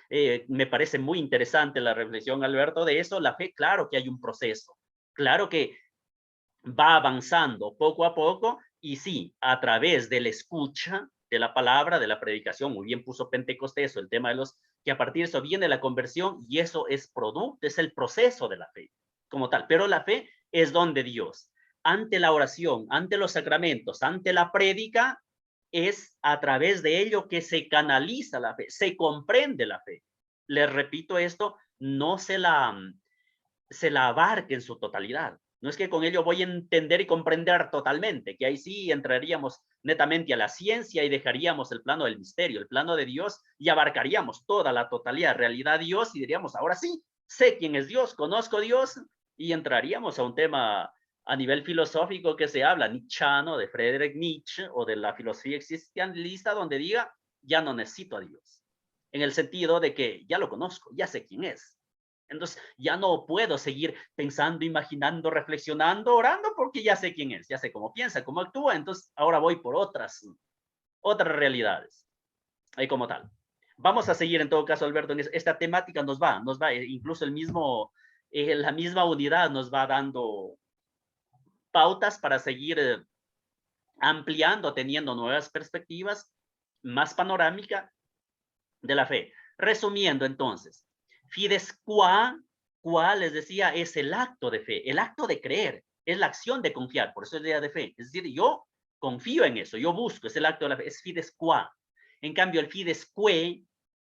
me parece muy interesante la reflexión, Alberto, de eso. La fe, claro que hay un proceso, claro que va avanzando poco a poco y sí, a través de la escucha de la palabra, de la predicación, muy bien puso Pentecostés, el tema de que a partir de eso viene la conversión y eso es producto, es el proceso de la fe como tal, pero la fe es don de Dios. Ante la oración, ante los sacramentos, ante la prédica, es a través de ello que se canaliza la fe, se comprende la fe. Les repito esto, no se la abarque en su totalidad. No es que con ello voy a entender y comprender totalmente, que ahí sí entraríamos netamente a la ciencia y dejaríamos el plano del misterio, el plano de Dios, y abarcaríamos toda la totalidad, realidad de Dios, y diríamos, ahora sí, sé quién es Dios, conozco a Dios, y entraríamos a un tema a nivel filosófico que se habla nietzscheano, de Friedrich Nietzsche, o de la filosofía existencialista, donde diga, ya no necesito a Dios, en el sentido de que ya lo conozco, ya sé quién es. Entonces, ya no puedo seguir pensando, imaginando, reflexionando, orando, porque ya sé quién es, ya sé cómo piensa, cómo actúa, entonces ahora voy por otras realidades, ahí como tal. Vamos a seguir en todo caso, Alberto, en esta temática nos va, incluso la misma unidad nos va dando pautas para seguir ampliando, teniendo nuevas perspectivas, más panorámica de la fe. Resumiendo entonces, fides qua, les decía, es el acto de fe, el acto de creer, es la acción de confiar, por eso es la idea de fe. Es decir, yo confío en eso, yo busco, es el acto de la fe, es fides qua. En cambio, el fides que,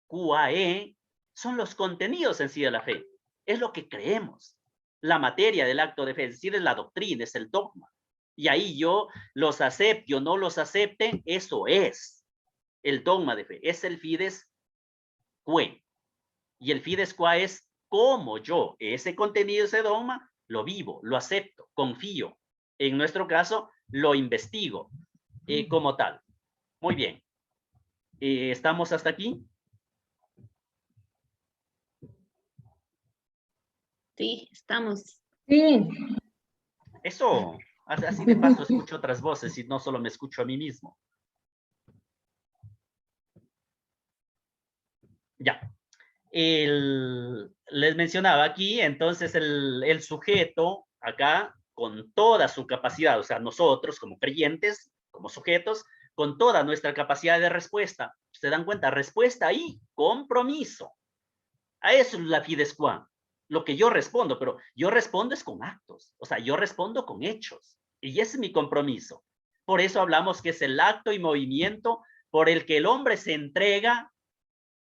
quae, son los contenidos en sí de la fe, es lo que creemos, la materia del acto de fe, es decir, es la doctrina, es el dogma. Y ahí yo los acepte o no los acepte, eso es el dogma de fe, es el fides que. Y el fides qua es cómo yo, ese contenido, ese dogma, lo vivo, lo acepto, confío. En nuestro caso, lo investigo como tal. Muy bien. ¿Estamos hasta aquí? Sí, estamos. Sí, Eso, así de paso escucho otras voces y no solo me escucho a mí mismo. Ya. Les mencionaba aquí, entonces el sujeto acá con toda su capacidad, o sea, nosotros como creyentes, como sujetos, con toda nuestra capacidad de respuesta. ¿Se dan cuenta? Respuesta y compromiso. A eso es la fides qua. Lo que yo respondo, pero yo respondo es con actos, o sea, yo respondo con hechos. Y ese es mi compromiso. Por eso hablamos que es el acto y movimiento por el que el hombre se entrega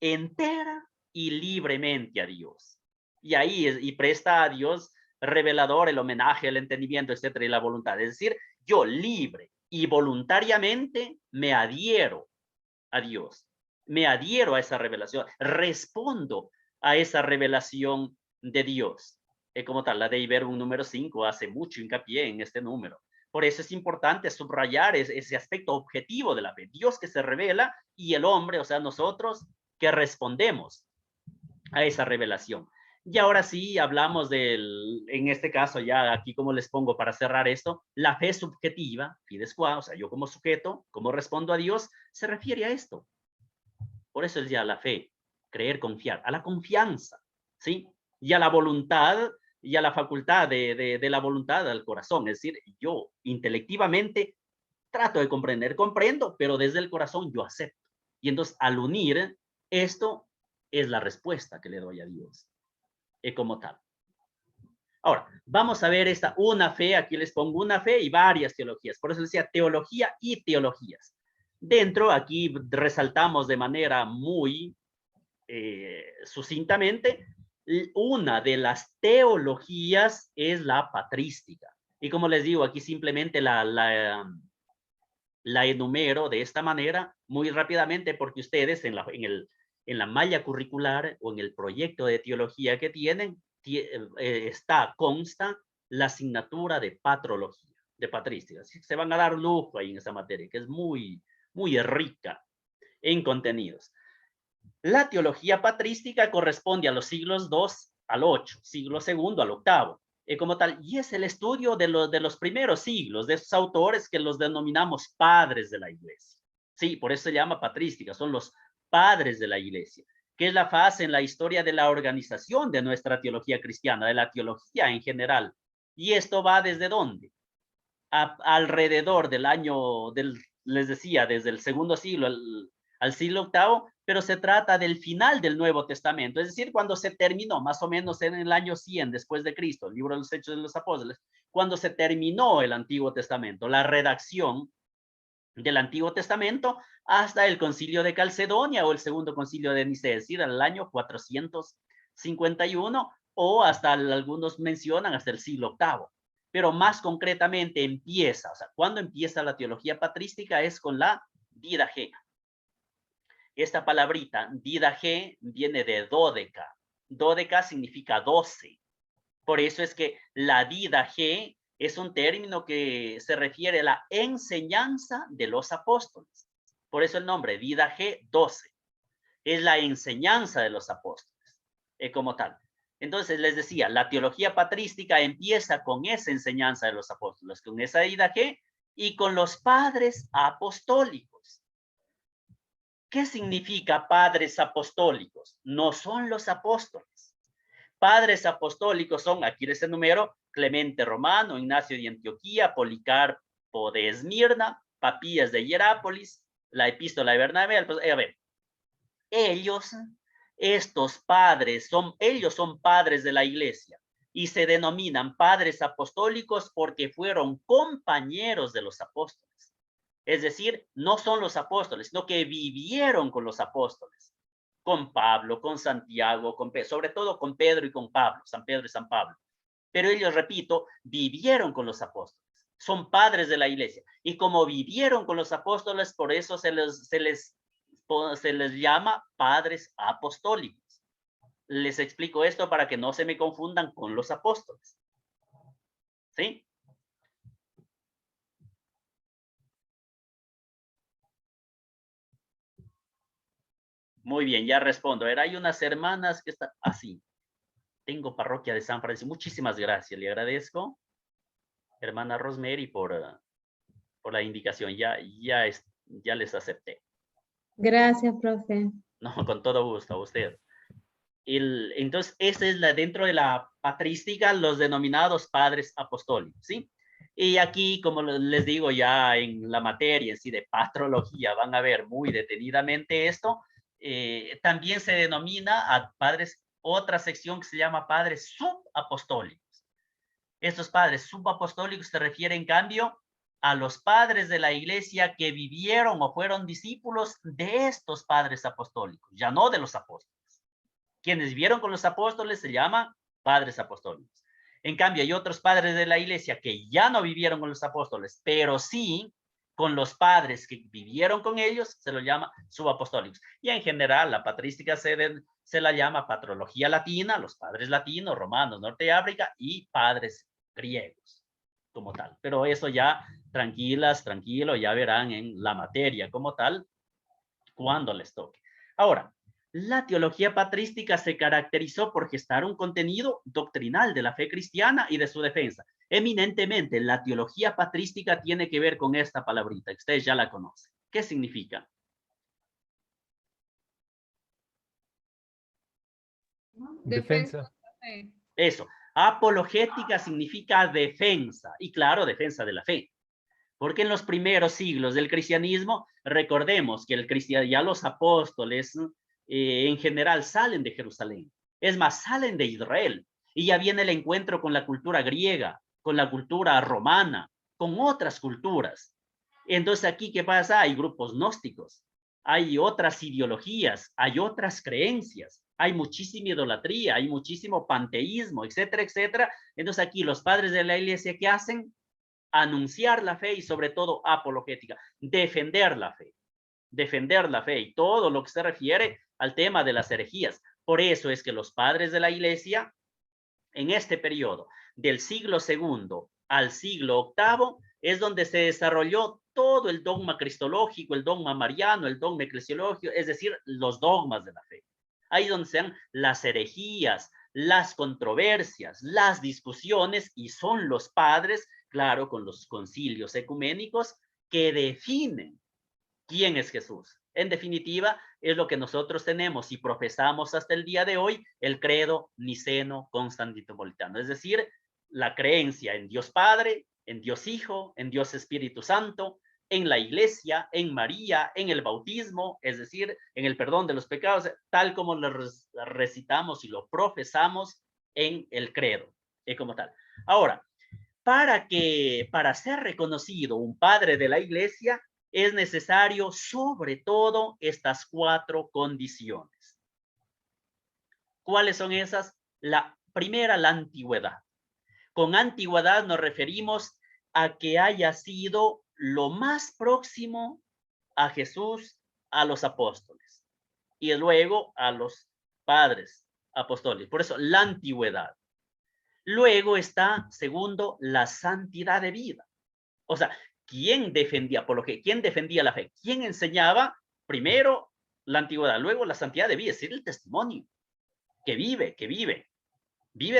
entera y libremente a Dios. Y ahí y presta a Dios revelador, el homenaje, el entendimiento, etcétera, y la voluntad. Es decir, yo libre y voluntariamente me adhiero a Dios, me adhiero a esa revelación, respondo a esa revelación de Dios. Como tal, la de Iberum número 5 hace mucho hincapié en este número. Por eso es importante subrayar ese aspecto objetivo de la fe. Dios que se revela y el hombre, o sea, nosotros que respondemos a esa revelación. Y ahora sí hablamos en este caso, ya aquí como les pongo para cerrar esto, la fe subjetiva, fides qua, o sea, yo como sujeto, como respondo a Dios, se refiere a esto. Por eso es ya la fe, creer, confiar, a la confianza, ¿sí? Y a la voluntad, y a la facultad de la voluntad al corazón. Es decir, yo intelectivamente trato de comprender, comprendo, pero desde el corazón yo acepto. Y entonces al unir esto es la respuesta que le doy a Dios. Como tal. Ahora, vamos a ver una fe, aquí les pongo una fe y varias teologías. Por eso decía teología y teologías. Dentro, aquí resaltamos de manera muy sucintamente, una de las teologías es la patrística. Y como les digo, aquí simplemente la enumero de esta manera muy rápidamente porque ustedes en la malla curricular o en el proyecto de teología que tienen, consta la asignatura de patrología, de patrística. Se van a dar lujo ahí en esa materia, que es muy, muy rica en contenidos. La teología patrística corresponde a los siglos II al VIII, siglo II al VIII, como tal, y es el estudio de los primeros siglos, de esos autores que los denominamos padres de la iglesia. Sí, por eso se llama patrística, son los padres de la iglesia, que es la fase en la historia de la organización de nuestra teología cristiana, de la teología en general. ¿Y esto va desde dónde? Alrededor del año, les decía, desde el segundo siglo al siglo VIII, pero se trata del final del Nuevo Testamento, es decir, cuando se terminó, más o menos en el año 100 después de Cristo, el libro de los Hechos de los Apóstoles, cuando se terminó el Antiguo Testamento, la redacción del Antiguo Testamento hasta el Concilio de Calcedonia o el Segundo Concilio de Nicea, es decir, al año 451 o hasta algunos mencionan hasta el siglo VIII. Pero más concretamente empieza, o sea, cuando empieza la teología patrística es con la Didache. Esta palabrita, Didache, viene de dódeca. Dódeca significa 12. Por eso es que la Didache es un término que se refiere a la enseñanza de los apóstoles. Por eso el nombre, Didache 12. Es la enseñanza de los apóstoles, como tal. Entonces les decía, la teología patrística empieza con esa enseñanza de los apóstoles, con esa Didache y con los padres apostólicos. ¿Qué significa padres apostólicos? No son los apóstoles. Padres apostólicos son, aquí les enumero, Clemente Romano, Ignacio de Antioquía, Policarpo de Esmirna, Papías de Hierápolis, la Epístola de Bernabé. A ver, estos padres ellos son padres de la iglesia y se denominan padres apostólicos porque fueron compañeros de los apóstoles. Es decir, no son los apóstoles, sino que vivieron con los apóstoles, con Pablo, con Santiago, sobre todo con Pedro y con Pablo, San Pedro y San Pablo. Pero ellos, repito, vivieron con los apóstoles, son padres de la iglesia. Y como vivieron con los apóstoles, por eso se les llama padres apostólicos. Les explico esto para que no se me confundan con los apóstoles. ¿Sí? Muy bien, ya respondo. A ver, hay unas hermanas que están así. Tengo parroquia de San Francisco. Muchísimas gracias, le agradezco. Hermana Rosemary por la indicación. Ya les acepté. Gracias, profe. No, con todo gusto a usted. Entonces, esa es dentro de la patrística, los denominados padres apostólicos, ¿sí? Y aquí, como les digo, ya en la materia en sí de patrología, van a ver muy detenidamente esto. También se denomina a padres, otra sección que se llama padres subapostólicos. Estos padres subapostólicos se refieren, en cambio, a los padres de la iglesia que vivieron o fueron discípulos de estos padres apostólicos, ya no de los apóstoles. Quienes vivieron con los apóstoles se llaman padres apostólicos. En cambio, hay otros padres de la iglesia que ya no vivieron con los apóstoles, pero sí con los padres que vivieron con ellos, se los llama subapostólicos. Y en general, la patrística se la llama patrología latina, los padres latinos, romanos, norte de África, y padres griegos, como tal. Pero eso ya, tranquilas, tranquilo, ya verán en la materia como tal, cuando les toque. Ahora, la teología patrística se caracterizó por gestar un contenido doctrinal de la fe cristiana y de su defensa. Eminentemente, la teología patrística tiene que ver con esta palabrita, que ustedes ya la conocen. ¿Qué significa? Defensa. Eso. Apologética significa defensa, y claro, defensa de la fe. Porque en los primeros siglos del cristianismo, recordemos que ya los apóstoles en general salen de Jerusalén. Es más, salen de Israel. Y ya viene el encuentro con la cultura griega, con la cultura romana, con otras culturas. Entonces aquí, ¿qué pasa? Hay grupos gnósticos, hay otras ideologías, hay otras creencias, hay muchísima idolatría, hay muchísimo panteísmo, etcétera, etcétera. Entonces aquí los padres de la iglesia, ¿qué hacen? Anunciar la fe y sobre todo apologética, defender la fe y todo lo que se refiere al tema de las herejías. Por eso es que los padres de la iglesia, en este periodo del siglo II al siglo VIII, es donde se desarrolló todo el dogma cristológico, el dogma mariano, el dogma eclesiológico, es decir, los dogmas de la fe. Ahí donde se dan las herejías, las controversias, las discusiones, y son los padres, claro, con los concilios ecuménicos, que definen quién es Jesús. En definitiva, es lo que nosotros tenemos y profesamos hasta el día de hoy, el credo niceno-constantinopolitano, es decir, la creencia en Dios Padre, en Dios Hijo, en Dios Espíritu Santo, en la iglesia, en María, en el bautismo, es decir, en el perdón de los pecados, tal como lo recitamos y lo profesamos en el credo, como tal. Ahora, para ser reconocido un padre de la iglesia, es necesario sobre todo estas 4 condiciones. ¿Cuáles son esas? La primera, la antigüedad. Con antigüedad nos referimos a que haya sido lo más próximo a Jesús, a los apóstoles, y luego a los padres apóstoles. Por eso, la antigüedad. Luego está, segundo, la santidad de vida. O sea, ¿quién defendía apología? ¿Quién defendía la fe? ¿Quién enseñaba? Primero, la antigüedad, luego la santidad de vida, es decir, el testimonio, que vive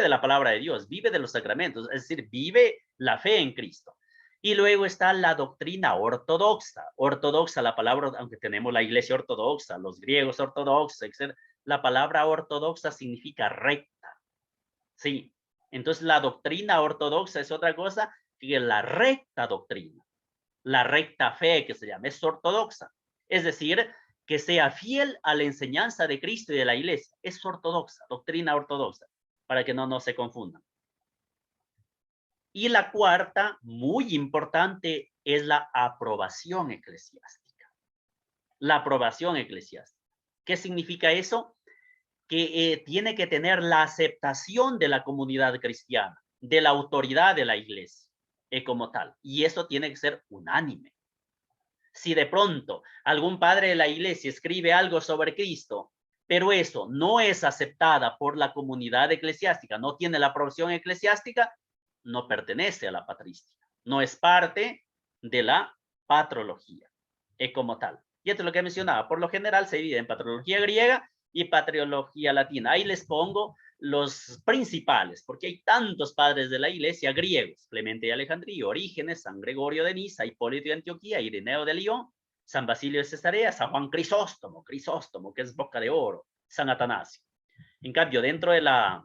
de la palabra de Dios, vive de los sacramentos, es decir, vive la fe en Cristo. Y luego está la doctrina ortodoxa. Ortodoxa, la palabra, aunque tenemos la iglesia ortodoxa, los griegos ortodoxos, etc., la palabra ortodoxa significa recta. Sí, entonces la doctrina ortodoxa es otra cosa que la recta doctrina, la recta fe que se llama, es ortodoxa. Es decir, que sea fiel a la enseñanza de Cristo y de la iglesia. Es ortodoxa, doctrina ortodoxa, para que no se confundan. Y la cuarta, muy importante, es la aprobación eclesiástica. La aprobación eclesiástica. ¿Qué significa eso? Que tiene que tener la aceptación de la comunidad cristiana, de la autoridad de la iglesia, como tal. Y eso tiene que ser unánime. Si de pronto algún padre de la iglesia escribe algo sobre Cristo, pero eso no es aceptada por la comunidad eclesiástica, no tiene la aprobación eclesiástica, no pertenece a la patrística, no es parte de la patrología, como tal. Y esto es lo que mencionaba, por lo general se divide en patrología griega y patrología latina. Ahí les pongo los principales, porque hay tantos padres de la iglesia griegos: Clemente de Alejandría, Orígenes, San Gregorio de Niza, Hipólito de Antioquía, Ireneo de Lyon, San Basilio de Cesarea, San Juan Crisóstomo, que es boca de oro, San Atanasio. En cambio, dentro de la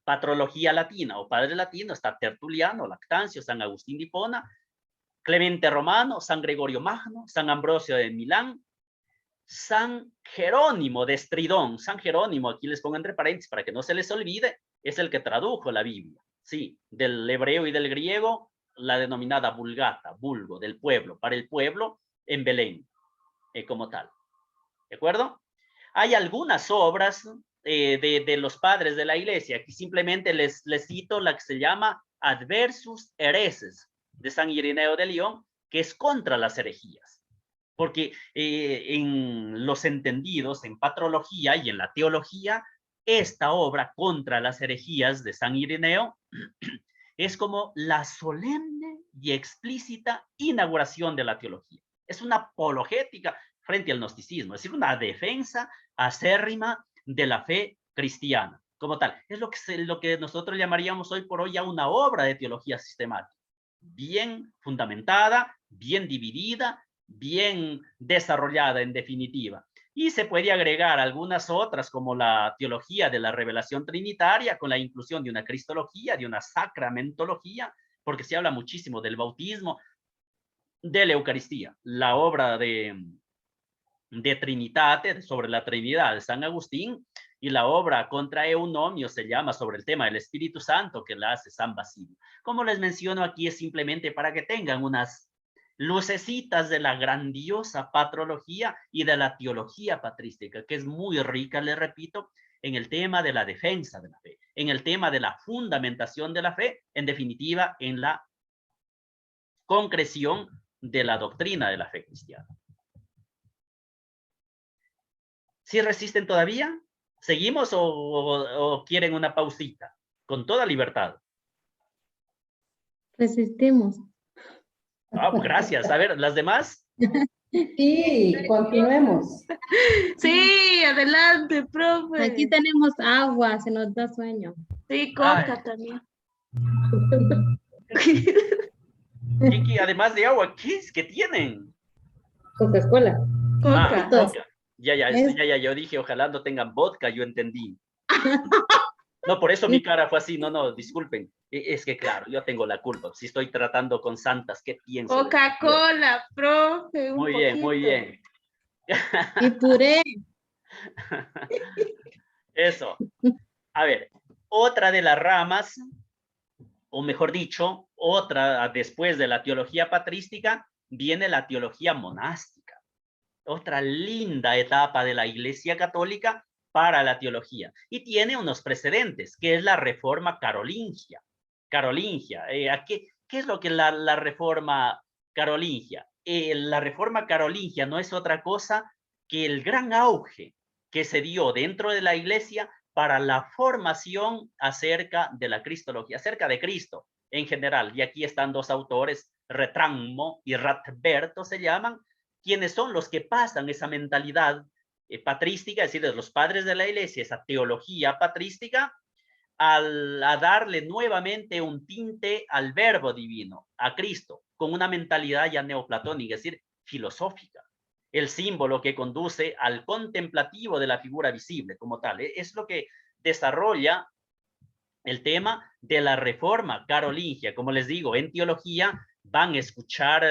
patrología latina o padre latino está Tertuliano, Lactancio, San Agustín de Hipona, Clemente Romano, San Gregorio Magno, San Ambrosio de Milán, San Jerónimo de Estridón. San Jerónimo, aquí les pongo entre paréntesis para que no se les olvide, es el que tradujo la Biblia, sí, del hebreo y del griego, la denominada Vulgata, vulgo, del pueblo, para el pueblo en Belén, como tal. ¿De acuerdo? Hay algunas obras de los padres de la iglesia. Aquí simplemente les cito la que se llama Adversus Hereses de San Ireneo de León, que es contra las herejías. Porque en los entendidos, en patrología y en la teología, esta obra contra las herejías de San Ireneo es como la solemne y explícita inauguración de la teología. Es una apologética frente al gnosticismo, es decir, una defensa acérrima de la fe cristiana como tal. Es lo que nosotros llamaríamos hoy por hoy ya una obra de teología sistemática, bien fundamentada, bien dividida, bien desarrollada en definitiva. Y se puede agregar algunas otras, como la teología de la revelación trinitaria, con la inclusión de una cristología, de una sacramentología, porque se habla muchísimo del bautismo, de la Eucaristía, la obra de Trinitate, sobre la Trinidad de San Agustín, y la obra contra Eunomio se llama sobre el tema del Espíritu Santo, que la hace San Basilio. Como les menciono aquí, es simplemente para que tengan unas lucecitas de la grandiosa patrología y de la teología patrística, que es muy rica, les repito, en el tema de la defensa de la fe, en el tema de la fundamentación de la fe, en definitiva, en la concreción de la doctrina de la fe cristiana. ¿Sí resisten todavía? ¿Seguimos o quieren una pausita? Con toda libertad. Resistimos. Ah, pues gracias. A ver, ¿las demás? Sí, continuemos. Sí, adelante, profe. Aquí tenemos agua, se nos da sueño. Sí, coca Ay. también. Kiki, además de agua, ¿qué es que tienen? Coca-Cola. Coca. Vodka. Ya, yo dije, ojalá no tengan vodka, yo entendí. No, por eso mi cara fue así, no, disculpen. Es que claro, yo tengo la culpa. Si estoy tratando con santas, ¿qué pienso? Coca-Cola, profe. Muy bien, muy bien. Y puré. Eso. A ver, otra de las ramas, o mejor dicho, otra después de la teología patrística, viene la teología monástica. Otra linda etapa de la Iglesia Católica para la teología. Y tiene unos precedentes, que es la Reforma Carolingia. ¿Qué es lo que la Reforma Carolingia? La Reforma Carolingia no es otra cosa que el gran auge que se dio dentro de la Iglesia para la formación acerca de la cristología, acerca de Cristo en general. Y aquí están dos autores, Retranmo y Ratberto se llaman, quienes son los que pasan esa mentalidad patrística, es decir, de los padres de la Iglesia, esa teología patrística, a darle nuevamente un tinte al verbo divino, a Cristo, con una mentalidad ya neoplatónica, es decir, filosófica. El símbolo que conduce al contemplativo de la figura visible como tal. Es lo que desarrolla el tema de la Reforma Carolingia. Como les digo, en teología van a escuchar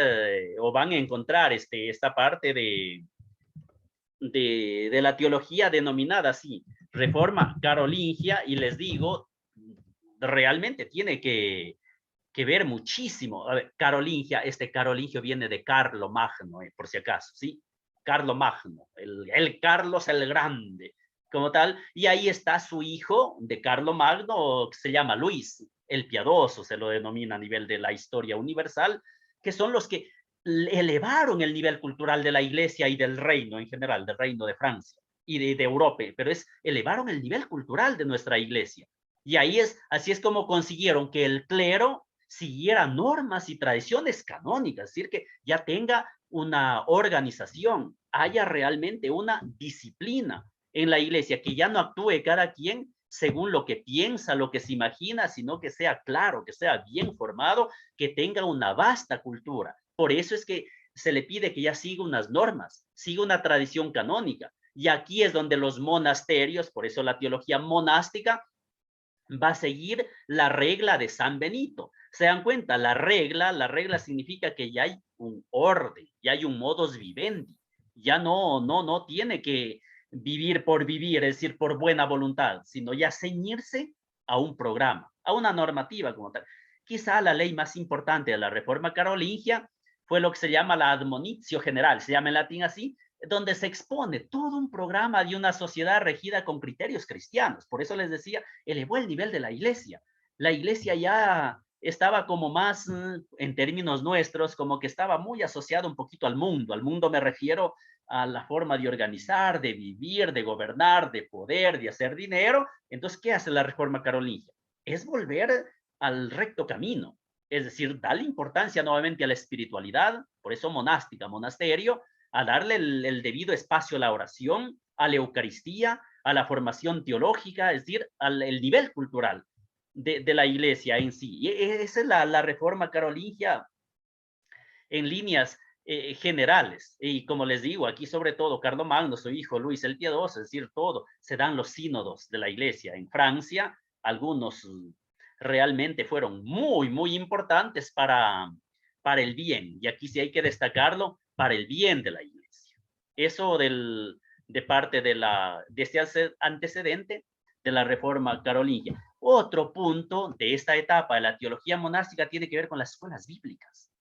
o van a encontrar esta parte de la teología denominada así, Reforma Carolingia, y les digo, realmente tiene que ver muchísimo. A ver, Carolingia, carolingio viene de Carlo Magno, por si acaso, ¿sí? Carlo Magno, el Carlos el Grande, como tal, y ahí está su hijo de Carlo Magno, que se llama Luis, el Piadoso, se lo denomina a nivel de la historia universal, que son los que elevaron el nivel cultural de la Iglesia y del reino en general, del reino de Francia y de Europa, pero elevaron el nivel cultural de nuestra Iglesia. Y así es como consiguieron que el clero siguiera normas y tradiciones canónicas, es decir, que ya tenga una organización, haya realmente una disciplina en la Iglesia, que ya no actúe cada quien según lo que piensa, lo que se imagina, sino que sea claro, que sea bien formado, que tenga una vasta cultura. Por eso es que se le pide que ya siga unas normas, siga una tradición canónica. Y aquí es donde los monasterios, por eso la teología monástica, va a seguir la regla de San Benito. ¿Se dan cuenta? La regla significa que ya hay un orden, ya hay un modus vivendi. Ya no tiene que vivir por vivir, es decir, por buena voluntad, sino ya ceñirse a un programa, a una normativa como tal. Quizá la ley más importante de la Reforma Carolingia fue lo que se llama la admonitio general, se llama en latín así, donde se expone todo un programa de una sociedad regida con criterios cristianos. Por eso les decía, elevó el nivel de la iglesia. La iglesia ya estaba como más, en términos nuestros, como que estaba muy asociado un poquito al mundo. Al mundo me refiero a la forma de organizar, de vivir, de gobernar, de poder, de hacer dinero. Entonces, ¿qué hace la reforma carolingia? Es volver al recto camino. Es decir, darle importancia nuevamente a la espiritualidad, por eso monástica, monasterio, a darle el debido espacio a la oración, a la Eucaristía, a la formación teológica, es decir, al el nivel cultural de la iglesia en sí. Y esa es la reforma carolingia en líneas generales. Y como les digo, aquí sobre todo Carlomagno, su hijo Luis el Piadoso, es decir, todo, se dan los sínodos de la iglesia. En Francia, algunos realmente fueron muy, muy importantes para el bien. Y aquí sí hay que destacarlo, para el bien de la iglesia. Eso de parte de este antecedente de la reforma carolingia. Otro punto de esta etapa de la teología monástica tiene que ver con las escuelas bíblicas.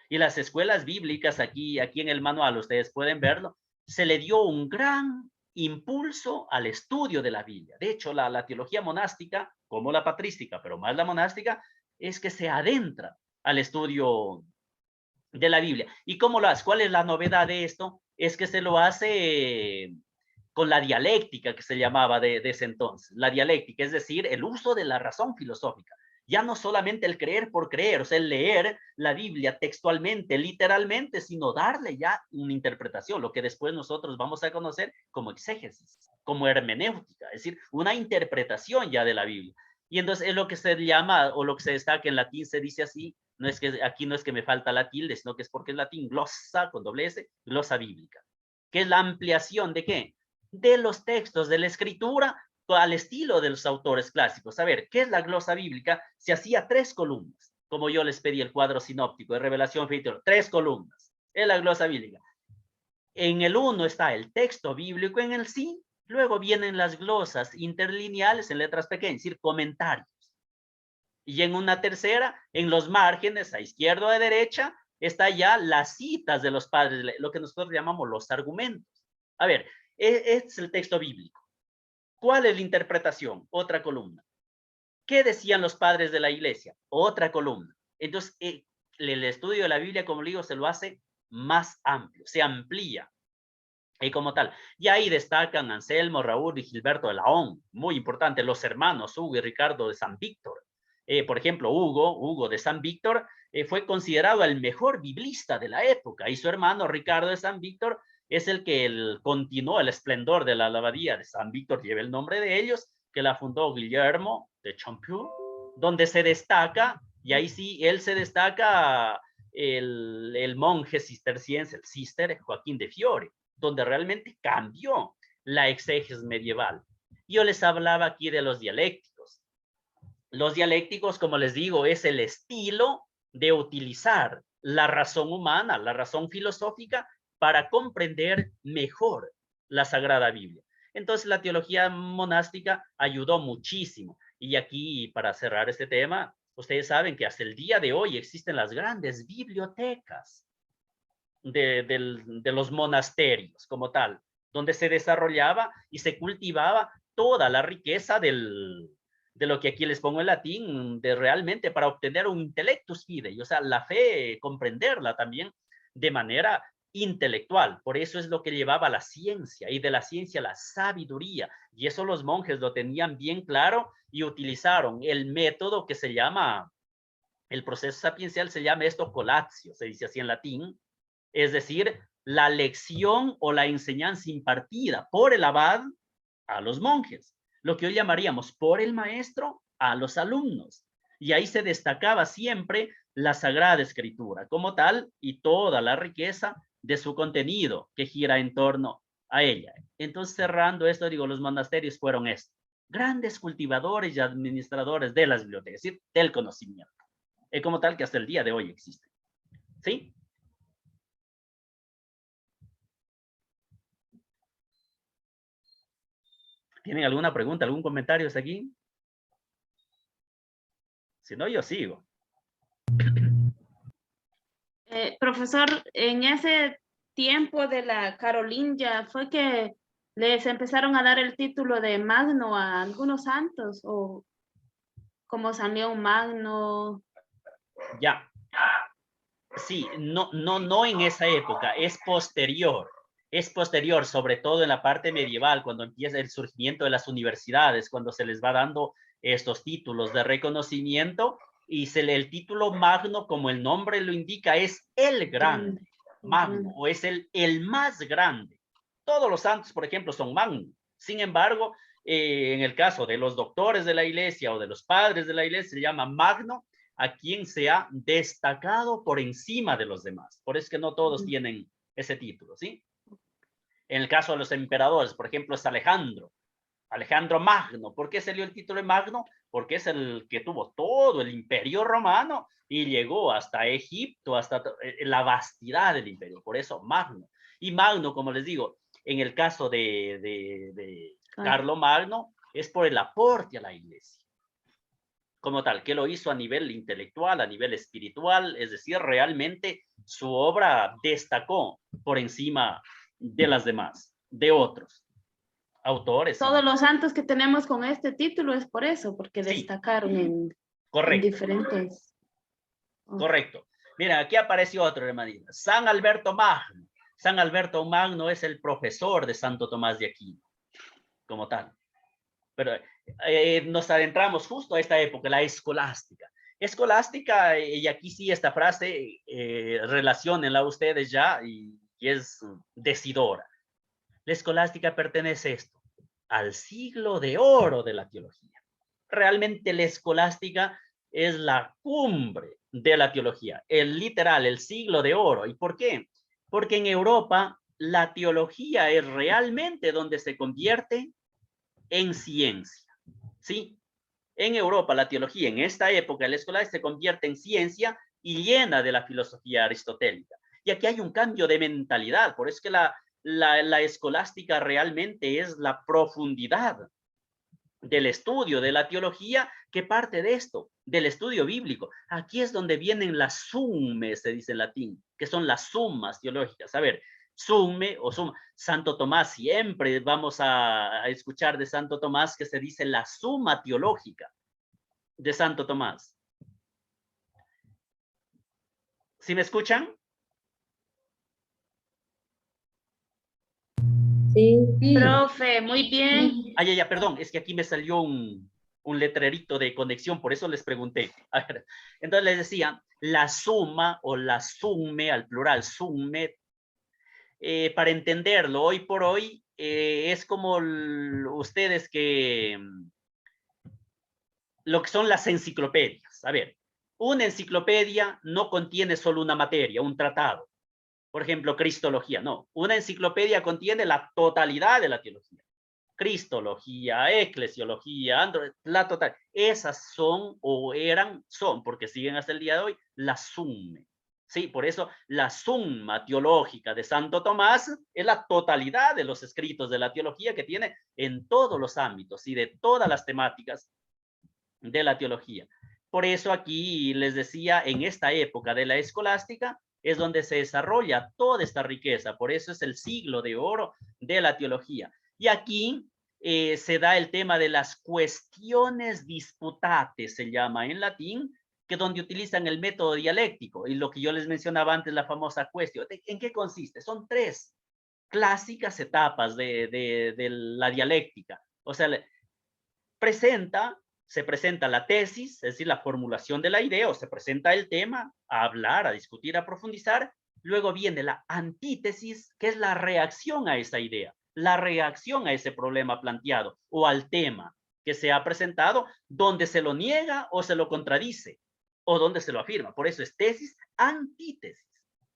Y las escuelas bíblicas, aquí en el manual, ustedes pueden verlo, se le dio un gran impulso al estudio de la Biblia. De hecho, la teología monástica, como la patrística, pero más la monástica, es que se adentra al estudio de la Biblia. ¿Y cómo lo hace? ¿Cuál es la novedad de esto? Es que se lo hace con la dialéctica que se llamaba de ese entonces. La dialéctica, es decir, el uso de la razón filosófica. Ya no solamente el creer por creer, o sea, el leer la Biblia textualmente, literalmente, sino darle ya una interpretación, lo que después nosotros vamos a conocer como exégesis, como hermenéutica, es decir, una interpretación ya de la Biblia. Y entonces es lo que se llama, o lo que se destaca en latín, se dice así, no es que aquí no es que me falta la tilde, sino que es porque es latín, glosa con doble S, glosa bíblica, que es la ampliación de qué? De los textos de la escritura al estilo de los autores clásicos. A ver, ¿qué es la glosa bíblica? Se hacía 3 columnas, como yo les pedí el cuadro sinóptico de Revelación, 3 columnas. Es la glosa bíblica. En el 1 está el texto bíblico en el sí, luego vienen las glosas interlineales en letras pequeñas, es decir, comentarios. Y en una tercera, en los márgenes, a izquierda o a derecha, está ya las citas de los padres, lo que nosotros llamamos los argumentos. A ver, este es el texto bíblico. ¿Cuál es la interpretación? Otra columna. ¿Qué decían los padres de la iglesia? Otra columna. Entonces, el estudio de la Biblia, como le digo, se lo hace más amplio, se amplía como tal. Y ahí destacan Anselmo, Raúl y Gilberto de Laón, muy importante, los hermanos Hugo y Ricardo de San Víctor. Por ejemplo, Hugo de San Víctor fue considerado el mejor biblista de la época, y su hermano Ricardo de San Víctor es el que continuó el esplendor de la abadía de San Víctor, lleva el nombre de ellos, que la fundó Guillermo de Champion, donde se destaca, y ahí sí, él se destaca el monje cisterciense, el cister Joaquín de Fiore, donde realmente cambió la exégesis medieval. Yo les hablaba aquí de los dialécticos. Los dialécticos, como les digo, es el estilo de utilizar la razón humana, la razón filosófica, para comprender mejor la Sagrada Biblia. Entonces, la teología monástica ayudó muchísimo. Y aquí, para cerrar este tema, ustedes saben que hasta el día de hoy existen las grandes bibliotecas de los monasterios como tal, donde se desarrollaba y se cultivaba toda la riqueza de lo que aquí les pongo en latín, de realmente para obtener un intellectus fidei, o sea, la fe, comprenderla también de manera intelectual. Por eso es lo que llevaba la ciencia, y de la ciencia la sabiduría, y eso los monjes lo tenían bien claro y utilizaron el método que se llama, el proceso sapiencial se llama esto colatio, se dice así en latín, es decir, la lección o la enseñanza impartida por el abad a los monjes, lo que hoy llamaríamos por el maestro a los alumnos. Y ahí se destacaba siempre la Sagrada Escritura como tal y toda la riqueza de su contenido que gira en torno a ella. Entonces, cerrando esto, digo, los monasterios fueron estos, grandes cultivadores y administradores de las bibliotecas, es decir, del conocimiento, como tal que hasta el día de hoy existe. ¿Sí? ¿Tienen alguna pregunta, algún comentario hasta aquí? Si no, yo sigo. Profesor, en ese tiempo de la Carolingia fue que les empezaron a dar el título de magno a algunos santos, o como San León Magno. Ya. Sí, no en esa época, es posterior. Es posterior, sobre todo en la parte medieval, cuando empieza el surgimiento de las universidades, cuando se les va dando estos títulos de reconocimiento, y el título magno, como el nombre lo indica, es el grande, magno, o es el más grande. Todos los santos, por ejemplo, son magno. Sin embargo, en el caso de los doctores de la iglesia o de los padres de la iglesia, se llama magno a quien se ha destacado por encima de los demás. Por eso es que no todos tienen ese título, ¿sí? En el caso de los emperadores, por ejemplo, es Alejandro Magno. ¿Por qué se dio el título de Magno? Porque es el que tuvo todo el imperio romano y llegó hasta Egipto, hasta la vastedad del imperio. Por eso Magno. Y Magno, como les digo, en el caso de Carlomagno, es por el aporte a la iglesia. Como tal, que lo hizo a nivel intelectual, a nivel espiritual, es decir, realmente su obra destacó por encima de las demás, de otros autores. Todos los santos que tenemos con este título es por eso, porque Sí. destacaron en diferentes. Correcto. Mira, aquí apareció otro, hermanita. San Alberto Magno. San Alberto Magno es el profesor de Santo Tomás de Aquino, como tal. Pero nos adentramos justo a esta época, la escolástica. Escolástica, y aquí sí esta frase, relaciónenla ustedes ya, y es decidora. La escolástica pertenece a esto, al siglo de oro de la teología. Realmente la escolástica es la cumbre de la teología, el literal, el siglo de oro. ¿Y por qué? Porque en Europa la teología es realmente donde se convierte en ciencia, ¿sí? En Europa la teología en esta época, la escolástica se convierte en ciencia y llena de la filosofía aristotélica. Y aquí hay un cambio de mentalidad, por eso es que la escolástica realmente es la profundidad del estudio de la teología que parte de esto, del estudio bíblico. Aquí es donde vienen las sumes, se dice en latín, que son las sumas teológicas. A ver, sume o suma. Santo Tomás, siempre vamos a escuchar de Santo Tomás que se dice la suma teológica de Santo Tomás. ¿Sí me escuchan? Sí. Profe, muy bien. Ya, perdón, es que aquí me salió un letrerito de conexión, por eso les pregunté. A ver, entonces les decía, la suma o la sume, al plural, sume, para entenderlo, hoy por hoy, es como ustedes que lo que son las enciclopedias. A ver, una enciclopedia no contiene solo una materia, un tratado. Por ejemplo, cristología, no. Una enciclopedia contiene la totalidad de la teología. Cristología, eclesiología, la total. Esas son o son, porque siguen hasta el día de hoy, la summe. Sí, por eso la summa teológica de Santo Tomás es la totalidad de los escritos de la teología que tiene en todos los ámbitos y de todas las temáticas de la teología. Por eso aquí les decía, en esta época de la escolástica es donde se desarrolla toda esta riqueza. Por eso es el siglo de oro de la teología. Y aquí se da el tema de las cuestiones disputates, se llama en latín, que donde utilizan el método dialéctico. Y lo que yo les mencionaba antes, la famosa cuestión. ¿En qué consiste? Son tres clásicas etapas de la dialéctica. O sea, se presenta la tesis, es decir, la formulación de la idea, o se presenta el tema, a hablar, a discutir, a profundizar. Luego viene la antítesis, que es la reacción a esa idea, la reacción a ese problema planteado o al tema que se ha presentado, donde se lo niega o se lo contradice, o donde se lo afirma. Por eso es tesis, antítesis,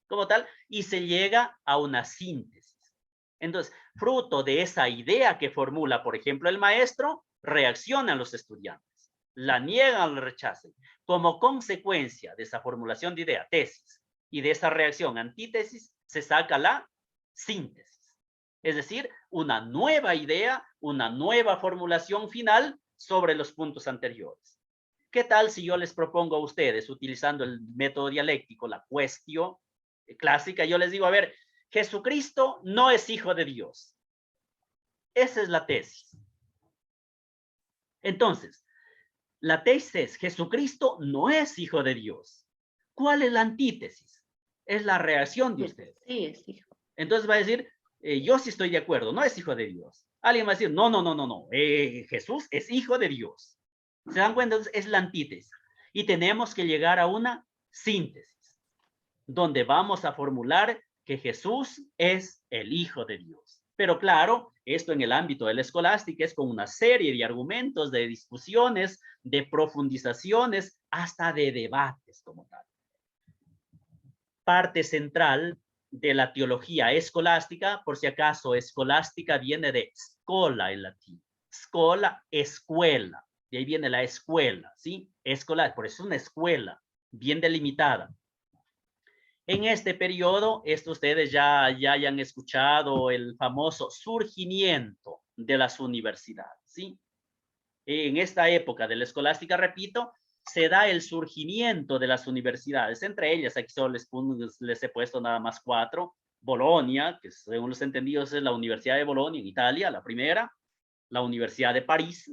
como tal, y se llega a una síntesis. Entonces, fruto de esa idea que formula, por ejemplo, el maestro, reaccionan los estudiantes, la niegan, la rechazan. Como consecuencia de esa formulación de idea, tesis, y de esa reacción, antítesis, se saca la síntesis. Es decir, una nueva idea, una nueva formulación final sobre los puntos anteriores. ¿Qué tal si yo les propongo a ustedes, utilizando el método dialéctico, la cuestión clásica, yo les digo, a ver, Jesucristo no es hijo de Dios. Esa es la tesis. Entonces, la tesis es, Jesucristo no es hijo de Dios. ¿Cuál es la antítesis? Es la reacción de ustedes. Sí, es hijo. Entonces va a decir, yo sí estoy de acuerdo, no es hijo de Dios. Alguien va a decir, no, Jesús es hijo de Dios. ¿Se dan cuenta? Entonces, es la antítesis. Y tenemos que llegar a una síntesis, donde vamos a formular que Jesús es el Hijo de Dios. Pero claro, esto en el ámbito de la escolástica es con una serie de argumentos, de discusiones, de profundizaciones, hasta de debates como tal. Parte central de la teología escolástica, por si acaso, escolástica viene de scola en latín. Scola, escuela. De ahí viene la escuela, ¿sí? Escolar, por eso es una escuela bien delimitada. En este periodo, esto ustedes ya hayan escuchado el famoso surgimiento de las universidades, ¿sí? En esta época de la escolástica, repito, se da el surgimiento de las universidades. Entre ellas, aquí solo les he puesto nada más 4. Bolonia, que según los entendidos es la Universidad de Bolonia en Italia, la primera. La Universidad de París,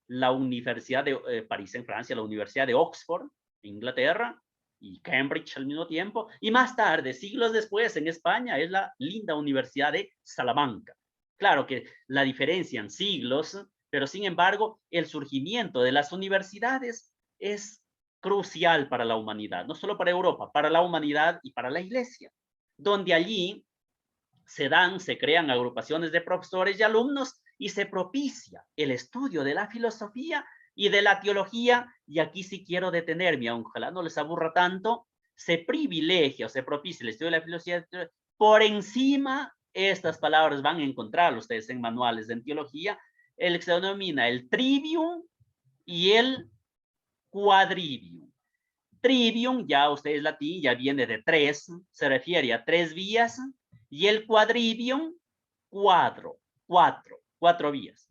la Universidad de París en Francia, la Universidad de Oxford en Inglaterra y Cambridge al mismo tiempo. Y más tarde, siglos después, en España, es la linda Universidad de Salamanca. Claro que la diferencia en siglos, pero sin embargo, el surgimiento de las universidades es crucial para la humanidad, no solo para Europa, para la humanidad y para la Iglesia, donde allí se crean agrupaciones de profesores y alumnos y se propicia el estudio de la filosofía y de la teología, y aquí sí quiero detenerme, aunque ojalá no les aburra tanto, se privilegia o se propicia el estudio de la filosofía por encima, estas palabras van a encontrar ustedes en manuales de teología, el que se denomina el trivium y el quadrivium. Trivium, ya ustedes latín, ya viene de 3, se refiere a 3 vías, y el quadrivium, 4 vías.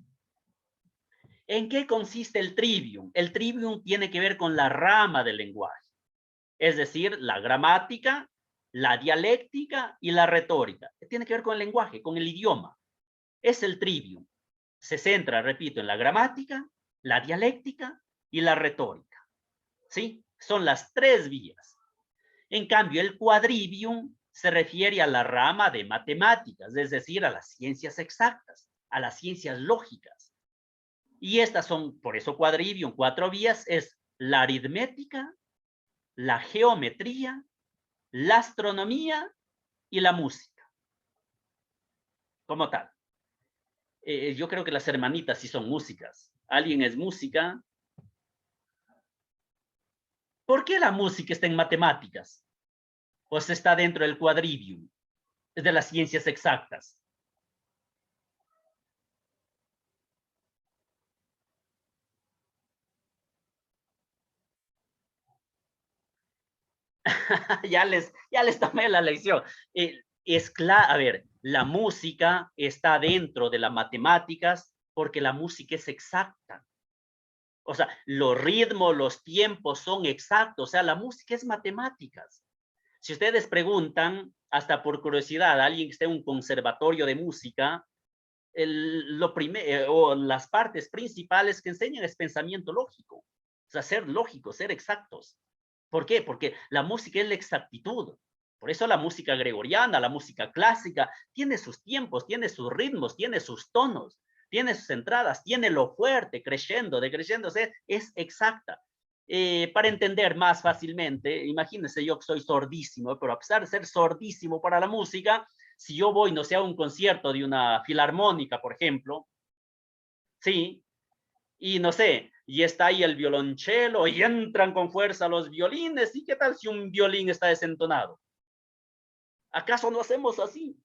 ¿En qué consiste el trivium? El trivium tiene que ver con la rama del lenguaje, es decir, la gramática, la dialéctica y la retórica. Tiene que ver con el lenguaje, con el idioma. Es el trivium. Se centra, repito, en la gramática, la dialéctica y la retórica. ¿Sí? Son las 3 vías. En cambio, el quadrivium se refiere a la rama de matemáticas, es decir, a las ciencias exactas, a las ciencias lógicas. Y estas son, por eso quadrivium, 4 vías, es la aritmética, la geometría, la astronomía y la música. Como tal. Yo creo que las hermanitas sí son músicas. ¿Alguien es música? ¿Por qué la música está en matemáticas? Pues está dentro del quadrivium, es de las ciencias exactas. ya les tomé la lección. Es claro, a ver, la música está dentro de las matemáticas porque la música es exacta. O sea, los ritmos, los tiempos son exactos. O sea, la música es matemáticas. Si ustedes preguntan, hasta por curiosidad, a alguien que esté en un conservatorio de música, o las partes principales que enseñan es pensamiento lógico. O sea, ser lógicos, ser exactos. ¿Por qué? Porque la música es la exactitud. Por eso la música gregoriana, la música clásica, tiene sus tiempos, tiene sus ritmos, tiene sus tonos, tiene sus entradas, tiene lo fuerte, creciendo, decreciendo, o sea, es exacta. Para entender más fácilmente, imagínense yo que soy sordísimo, pero a pesar de ser sordísimo para la música, si yo voy, no sé, a un concierto de una filarmónica, por ejemplo, sí, y no sé, y está ahí el violonchelo, y entran con fuerza los violines, ¿y qué tal si un violín está desentonado? ¿Acaso no hacemos así?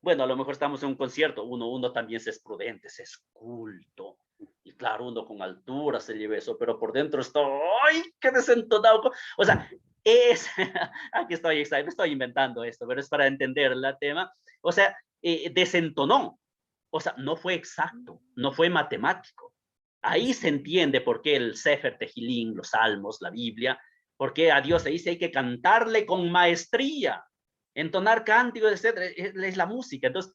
Bueno, a lo mejor estamos en un concierto, uno también se es prudente, se es culto, y claro, uno con altura se lleva eso, pero por dentro está, ¡ay, qué desentonado! O sea, aquí estoy inventando esto, pero es para entender el tema. O sea, desentonó, o sea, no fue exacto, no fue matemático. Ahí se entiende por qué el Sefer Tehillim, los salmos, la Biblia, porque a Dios se dice hay que cantarle con maestría. entonar cánticos, etcétera, es la música. Entonces,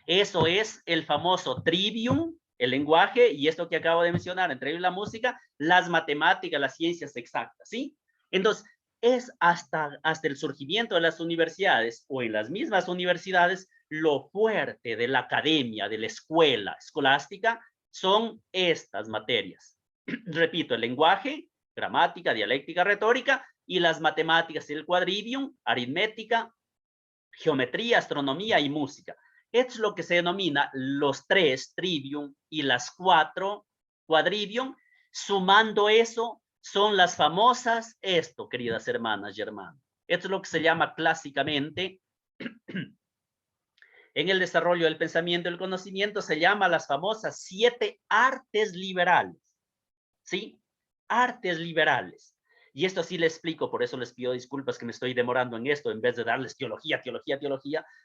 eso es el famoso trivium, el lenguaje, y esto que acabo de mencionar, entre ellos la música, las matemáticas, las ciencias exactas, ¿sí? Entonces, es hasta el surgimiento de las universidades o en las mismas universidades, lo fuerte de la academia, de la escuela escolástica, son estas materias. Repito, el lenguaje, gramática, dialéctica, retórica, y las matemáticas, el quadrivium, aritmética, geometría, astronomía y música. Es lo que se denomina los 3 trivium y las 4 quadrivium. Sumando eso, son las famosas, esto, queridas hermanas y hermanos. Esto es lo que se llama clásicamente, en el desarrollo del pensamiento y el conocimiento, se llama las famosas 7 artes liberales. ¿Sí? Artes liberales. Y esto sí les explico, por eso les pido disculpas que me estoy demorando en esto, en vez de darles teología,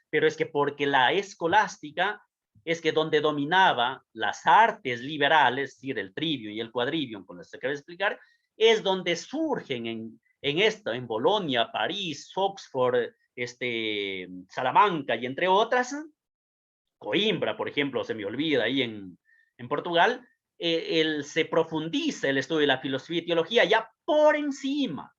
pero es que porque la escolástica es que donde dominaba las artes liberales, es decir, el trivium y el quadrivium, con lo que se quiere explicar, es donde surgen en esto, en Bolonia, París, Oxford, Salamanca y entre otras, Coimbra, por ejemplo, se me olvida ahí en Portugal, se profundiza el estudio de la filosofía y teología ya por encima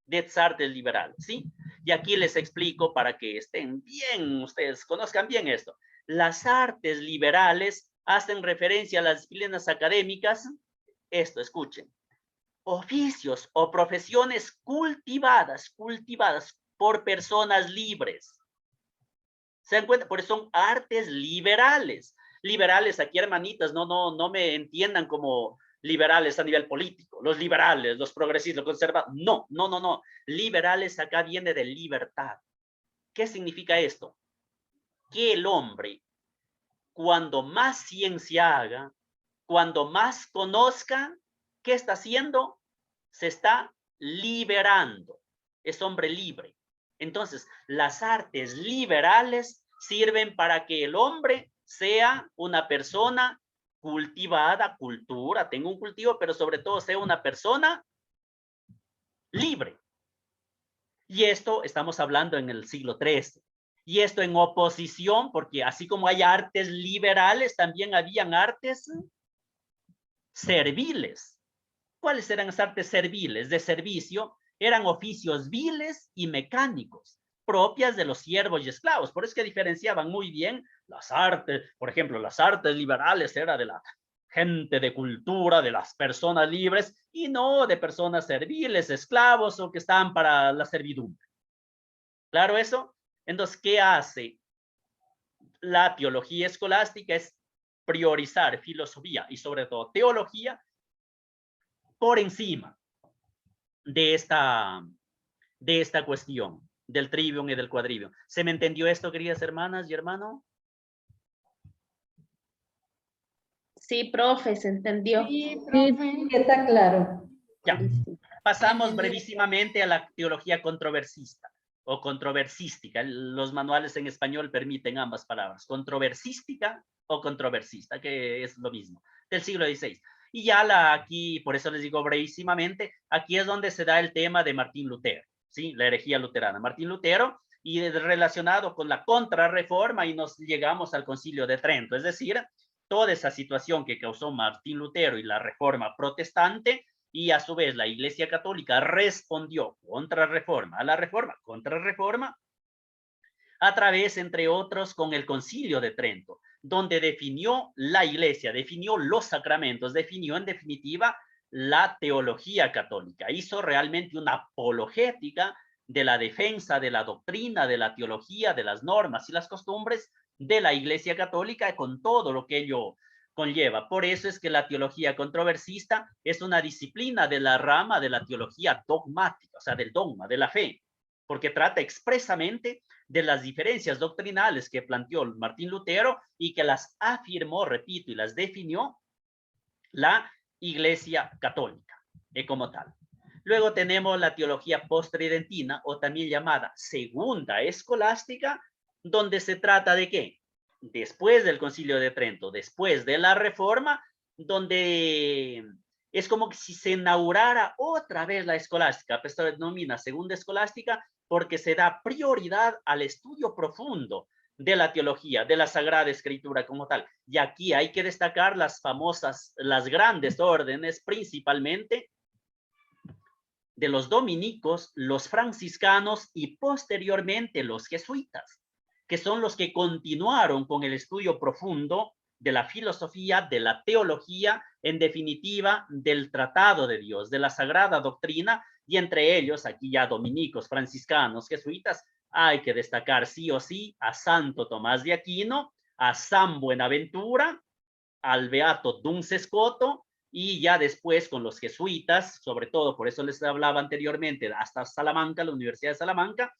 de las artes liberales, ¿sí? Y aquí les explico para que estén bien, ustedes conozcan bien esto. Las artes liberales hacen referencia a las disciplinas académicas, esto, escuchen, oficios o profesiones cultivadas por personas libres. ¿Se dan cuenta? Por eso son artes liberales. Liberales aquí, hermanitas, no me entiendan como liberales a nivel político. Los liberales, los progresistas, los conservadores. No. Liberales acá viene de libertad. ¿Qué significa esto? Que el hombre, cuando más ciencia haga, cuando más conozca, ¿qué está haciendo? Se está liberando. Es hombre libre. Entonces, las artes liberales sirven para que el hombre sea una persona cultivada, cultura, tenga un cultivo, pero sobre todo sea una persona libre. Y esto estamos hablando en el siglo XIII. Y esto en oposición, porque así como hay artes liberales, también habían artes serviles. ¿Cuáles eran las artes serviles? De servicio, eran oficios viles y mecánicos, propias de los siervos y esclavos. Por eso es que diferenciaban muy bien las artes, por ejemplo, las artes liberales era de la gente de cultura, de las personas libres, y no de personas serviles, esclavos o que estaban para la servidumbre. ¿Claro eso? Entonces, ¿qué hace la teología escolástica? Es priorizar filosofía y sobre todo teología por encima de esta cuestión del trivium y del quadrivium. ¿Se me entendió esto, queridas hermanas y hermanos? Sí, profe, se entendió. Sí, profe. Está claro. Ya. Pasamos brevísimamente a la teología controversista o controversistica. Los manuales en español permiten ambas palabras, controversistica o controversista, que es lo mismo, del siglo XVI. Y ya aquí, por eso les digo brevísimamente, aquí es donde se da el tema de Martín Lutero, ¿sí? La herejía luterana. Martín Lutero, y relacionado con la contrarreforma, y nos llegamos al Concilio de Trento, es decir, toda esa situación que causó Martín Lutero y la reforma protestante, y a su vez la Iglesia Católica respondió contrarreforma a la reforma, contrarreforma, a través, entre otros, con el Concilio de Trento, donde definió la Iglesia, definió los sacramentos, definió en definitiva la teología católica. Hizo realmente una apologética de la defensa de la doctrina, de la teología, de las normas y las costumbres de la Iglesia Católica con todo lo que ello conlleva. Por eso es que la teología controversista es una disciplina de la rama de la teología dogmática, o sea, del dogma, de la fe, porque trata expresamente de las diferencias doctrinales que planteó Martín Lutero y que las afirmó, repito, y las definió la Iglesia Católica como tal. Luego tenemos la teología postridentina, o también llamada segunda escolástica, donde se trata de ¿qué? Después del Concilio de Trento, después de la Reforma, donde Es como que si se inaugurara otra vez la escolástica, pues se denomina segunda escolástica porque se da prioridad al estudio profundo de la teología, de la Sagrada Escritura como tal. Y aquí hay que destacar las famosas, las grandes órdenes, principalmente de los dominicos, los franciscanos y posteriormente los jesuitas, que son los que continuaron con el estudio profundo de la filosofía, de la teología, en definitiva, del tratado de Dios, de la sagrada doctrina, y entre ellos, aquí ya dominicos, franciscanos, jesuitas, hay que destacar sí o sí a Santo Tomás de Aquino, a San Buenaventura, al beato Duns Scoto, y ya después con los jesuitas, sobre todo, por eso les hablaba anteriormente, hasta Salamanca, la Universidad de Salamanca.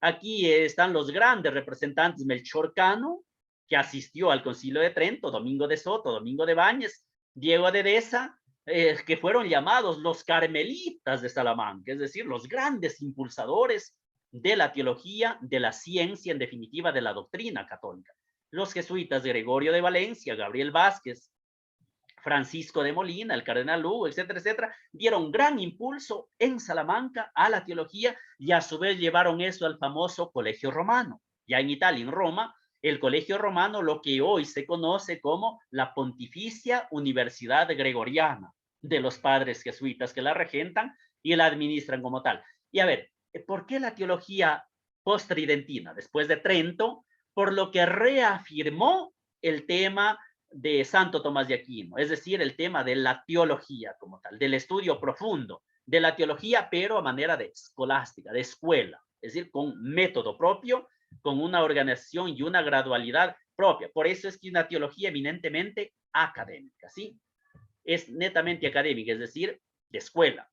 Aquí están los grandes representantes, Melchor Cano, que asistió al Concilio de Trento, Domingo de Soto, Domingo de Báñez, Diego de Deza, que fueron llamados los carmelitas de Salamanca, es decir, los grandes impulsadores de la teología, de la ciencia, en definitiva, de la doctrina católica. Los jesuitas Gregorio de Valencia, Gabriel Vázquez, Francisco de Molina, el cardenal Lugo, etcétera, etcétera, dieron gran impulso en Salamanca a la teología y a su vez llevaron eso al famoso Colegio Romano. Ya en Italia, en Roma, el Colegio Romano, lo que hoy se conoce como la Pontificia Universidad Gregoriana, de los padres jesuitas que la regentan y la administran como tal. Y a ver, ¿por qué la teología post-tridentina? Después de Trento, por lo que reafirmó el tema de Santo Tomás de Aquino, es decir, el tema de la teología como tal, del estudio profundo de la teología, pero a manera de escolástica, de escuela, es decir, con método propio, con una organización y una gradualidad propia. Por eso es que una teología eminentemente académica, ¿sí? Es netamente académica, es decir, de escuela.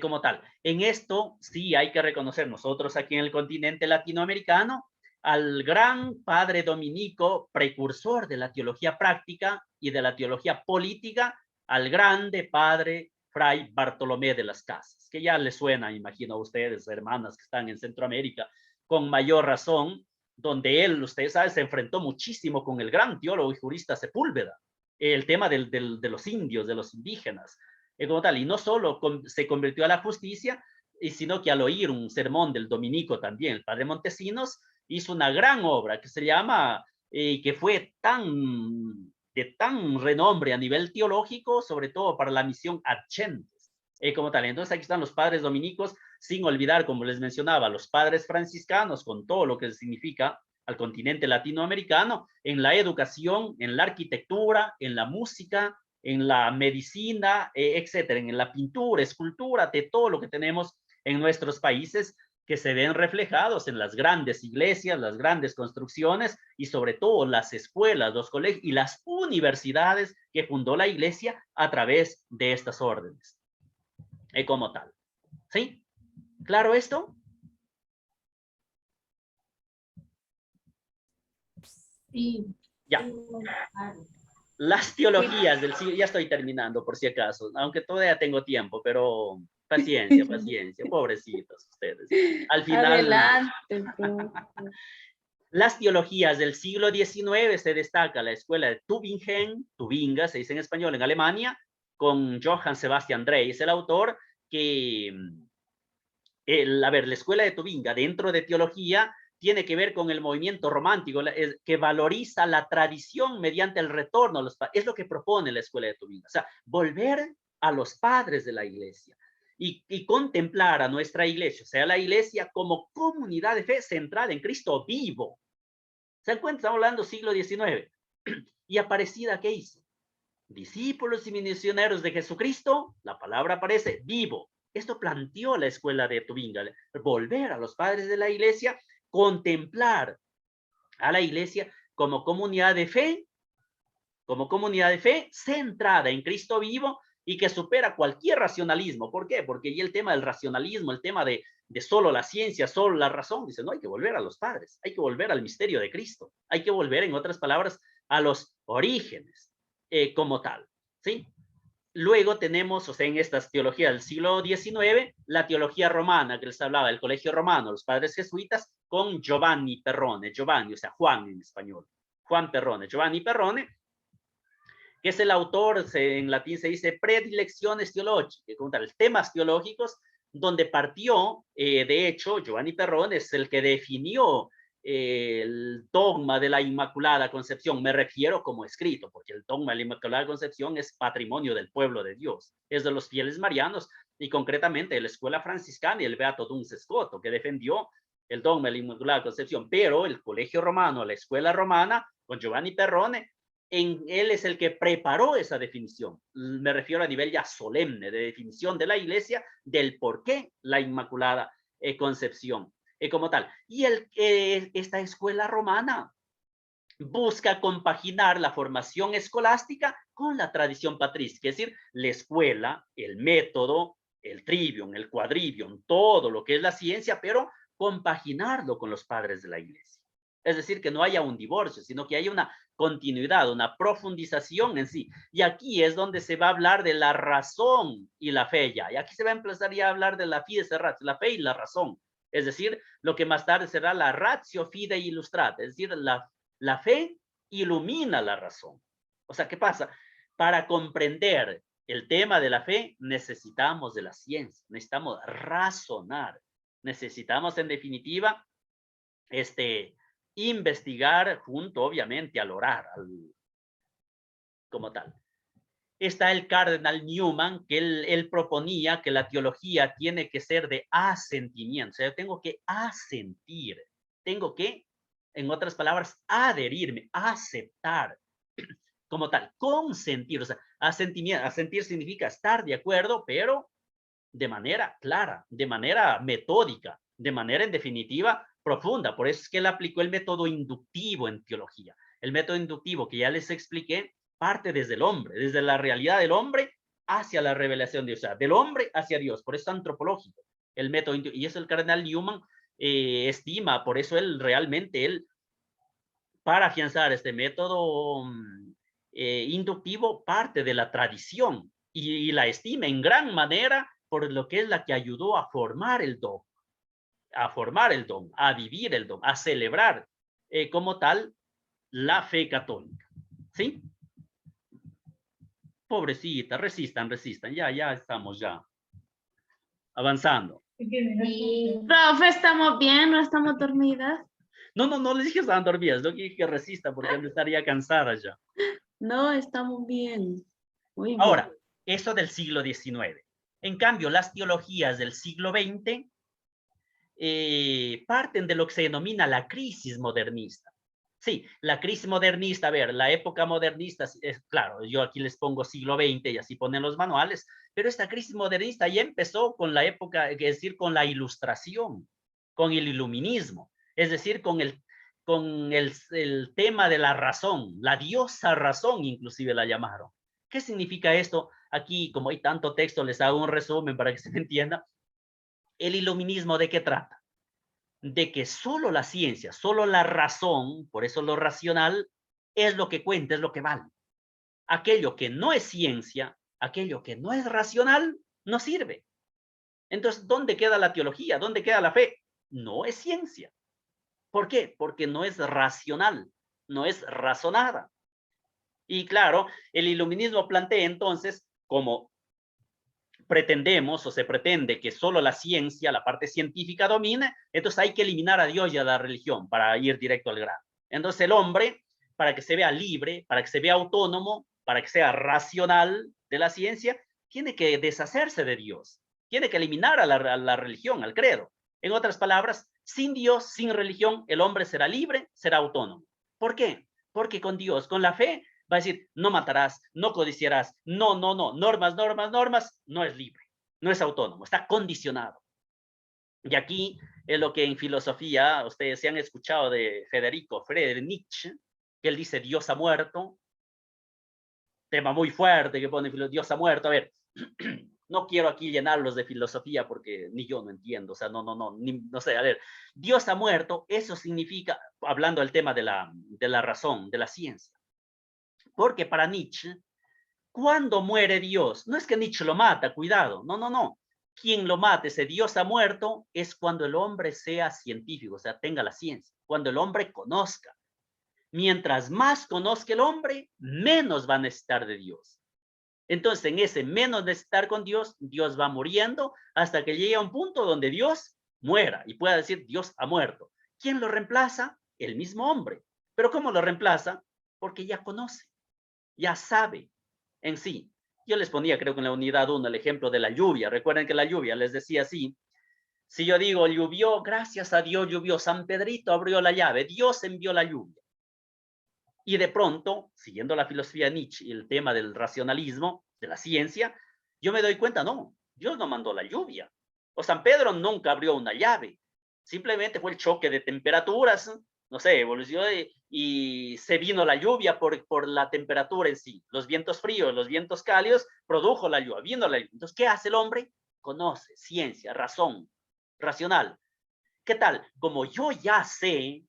Como tal. En esto sí hay que reconocer nosotros aquí en el continente latinoamericano al gran padre dominico, precursor de la teología práctica y de la teología política, al grande padre Fray Bartolomé de las Casas, que ya les suena, imagino a ustedes, hermanas que están en Centroamérica, con mayor razón, donde él, ustedes saben, se enfrentó muchísimo con el gran teólogo y jurista Sepúlveda, el tema de los indios, de los indígenas, como tal, y no solo se convirtió a la justicia, sino que al oír un sermón del dominico también, el padre Montesinos, hizo una gran obra que se llama, que fue de tan renombre a nivel teológico, sobre todo para la misión Ad Gentes, como tal. Entonces aquí están los padres dominicos, sin olvidar, como les mencionaba, los padres franciscanos, con todo lo que significa al continente latinoamericano, en la educación, en la arquitectura, en la música, en la medicina, etcétera, en la pintura, escultura, de todo lo que tenemos en nuestros países, que se ven reflejados en las grandes iglesias, las grandes construcciones y sobre todo las escuelas, los colegios y las universidades que fundó la iglesia a través de estas órdenes, como tal. ¿Sí? ¿Claro esto? Sí. Ya. Las teologías del siglo, ya estoy terminando por si acaso, aunque todavía tengo tiempo, pero paciencia, paciencia, pobrecitos ustedes. Al final, Adelante. las teologías del siglo XIX se destaca la escuela de Tübingen, Tubinga, se dice en español, en Alemania, con Johann Sebastian Drey, el autor que, a ver, la escuela de Tubinga dentro de teología tiene que ver con el movimiento romántico, que valoriza la tradición mediante el retorno a los padres. Es lo que propone la escuela de Tubinga, o sea, volver a los padres de la iglesia y contemplar a nuestra iglesia, o sea, la iglesia como comunidad de fe centrada en Cristo vivo. ¿Se dan cuenta? Estamos hablando siglo XIX. Y Aparecida, ¿qué hizo? Discípulos y misioneros de Jesucristo, la palabra aparece vivo. Esto planteó la escuela de Tubinga, volver a los padres de la iglesia, contemplar a la iglesia como comunidad de fe centrada en Cristo vivo y que supera cualquier racionalismo. ¿Por qué? Porque ya el tema del racionalismo, el tema de solo la ciencia, solo la razón, dice, no, hay que volver a los padres, hay que volver al misterio de Cristo, hay que volver, en otras palabras, a los orígenes como tal, ¿sí? Luego tenemos, o sea, en estas teologías del siglo XIX, la teología romana, que les hablaba del Colegio Romano, los padres jesuitas, con Giovanni Perrone, Giovanni, o sea, Juan en español, Juan Perrone, Giovanni Perrone, que es el autor, en latín se dice predilecciones teológicas, como tal, temas teológicos, donde partió, de hecho, Giovanni Perrone es el que definió el dogma de la Inmaculada Concepción. Me refiero como escrito, porque el dogma de la Inmaculada Concepción es patrimonio del pueblo de Dios, es de los fieles marianos, y concretamente de la escuela franciscana y el beato Duns Scoto, que defendió el dogma de la Inmaculada Concepción. Pero el colegio romano, la escuela romana, con Giovanni Perrone, él es el que preparó esa definición. Me refiero a nivel ya solemne de definición de la Iglesia del por qué la Inmaculada Concepción como tal. Y esta escuela romana busca compaginar la formación escolástica con la tradición patrística, es decir, la escuela, el método, el trivium, el quadrivium, todo lo que es la ciencia, pero compaginarlo con los padres de la Iglesia. Es decir, que no haya un divorcio, sino que haya una continuidad, una profundización en sí. Y aquí es donde se va a hablar de la razón y la fe ya. Y aquí se va a empezar ya a hablar de la fides et ratio, la fe y la razón. Es decir, lo que más tarde será la ratio fidei illustrata. Es decir, la fe ilumina la razón. O sea, ¿qué pasa? Para comprender el tema de la fe necesitamos de la ciencia, necesitamos razonar, necesitamos en definitiva investigar junto obviamente al orar, como tal. Está el cardenal Newman, que él proponía que la teología tiene que ser de asentimiento. O sea, yo tengo que asentir, tengo que, en otras palabras, adherirme, aceptar, como tal, consentir. O sea, asentimiento, asentir significa estar de acuerdo, pero de manera clara, de manera metódica, de manera en definitiva profunda. Por eso es que él aplicó el método inductivo en teología. El método inductivo que ya les expliqué parte desde el hombre, desde la realidad del hombre hacia la revelación de Dios, o sea, del hombre hacia Dios. Por eso es antropológico el método, y eso el cardenal Newman estima. Por eso él realmente, para afianzar este método inductivo, parte de la tradición y la estima en gran manera por lo que es la que ayudó a formar el don, a vivir el don, a celebrar como tal la fe católica. ¿Sí? Pobrecita, resistan, ya estamos ya avanzando. Profe, ¿estamos bien? ¿No estamos dormidas? No les dije que estaban dormidas, no dije que resistan porque estaría cansada ya. No, estamos bien. Muy bien. Ahora, eso del siglo XIX. En cambio, las teologías del siglo XX parten de lo que se denomina la crisis modernista. Sí, la crisis modernista, a ver, la época modernista, es claro, yo aquí les pongo siglo XX y así ponen los manuales, pero esta crisis modernista ya empezó con la época, es decir, con la ilustración, con el iluminismo, es decir, con el tema de la razón, la diosa razón inclusive la llamaron. ¿Qué significa esto? Aquí, como hay tanto texto, les hago un resumen para que se me entienda. El iluminismo, ¿de qué trata? De que solo la ciencia, solo la razón, por eso lo racional, es lo que cuenta, es lo que vale. Aquello que no es ciencia, aquello que no es racional, no sirve. Entonces, ¿dónde queda la teología? ¿Dónde queda la fe? No es ciencia. ¿Por qué? Porque no es racional, no es razonada. Y claro, el iluminismo plantea entonces, como pretendemos o se pretende que solo la ciencia, la parte científica domine, entonces hay que eliminar a Dios y a la religión para ir directo al grano. Entonces el hombre, para que se vea libre, para que se vea autónomo, para que sea racional de la ciencia, tiene que deshacerse de Dios, tiene que eliminar a la religión, al credo. En otras palabras, sin Dios, sin religión, el hombre será libre, será autónomo. ¿Por qué? Porque con Dios, con la fe, va a decir, no matarás, no codiciarás, no, normas, no es libre, no es autónomo, está condicionado. Y aquí es lo que en filosofía, ustedes se han escuchado de Federico Friedrich Nietzsche, que él dice, Dios ha muerto, tema muy fuerte que pone Dios ha muerto. A ver, no quiero aquí llenarlos de filosofía porque ni yo no entiendo, o sea, no sé, a ver, Dios ha muerto, eso significa, hablando del tema de la razón, de la ciencia. Porque para Nietzsche, cuando muere Dios, no es que Nietzsche lo mata, cuidado, no. Quien lo mate, ese Dios ha muerto, es cuando el hombre sea científico, o sea, tenga la ciencia, cuando el hombre conozca. Mientras más conozca el hombre, menos va a necesitar de Dios. Entonces, en ese menos necesitar con Dios, Dios va muriendo hasta que llegue a un punto donde Dios muera y pueda decir, Dios ha muerto. ¿Quién lo reemplaza? El mismo hombre. ¿Pero cómo lo reemplaza? Porque ya conoce, ya sabe en sí. Yo les ponía, creo que en la unidad 1, el ejemplo de la lluvia. Recuerden que la lluvia, les decía así, si yo digo llovió, gracias a Dios llovió, San Pedrito abrió la llave, Dios envió la lluvia. Y de pronto, siguiendo la filosofía de Nietzsche y el tema del racionalismo, de la ciencia, yo me doy cuenta, no, Dios no mandó la lluvia. O San Pedro nunca abrió una llave. Simplemente fue el choque de temperaturas, no sé, evolucionó y se vino la lluvia por la temperatura en sí. Los vientos fríos, los vientos cálidos, produjo la lluvia, vino la lluvia. Entonces, ¿qué hace el hombre? Conoce, ciencia, razón, racional. ¿Qué tal? Como yo ya sé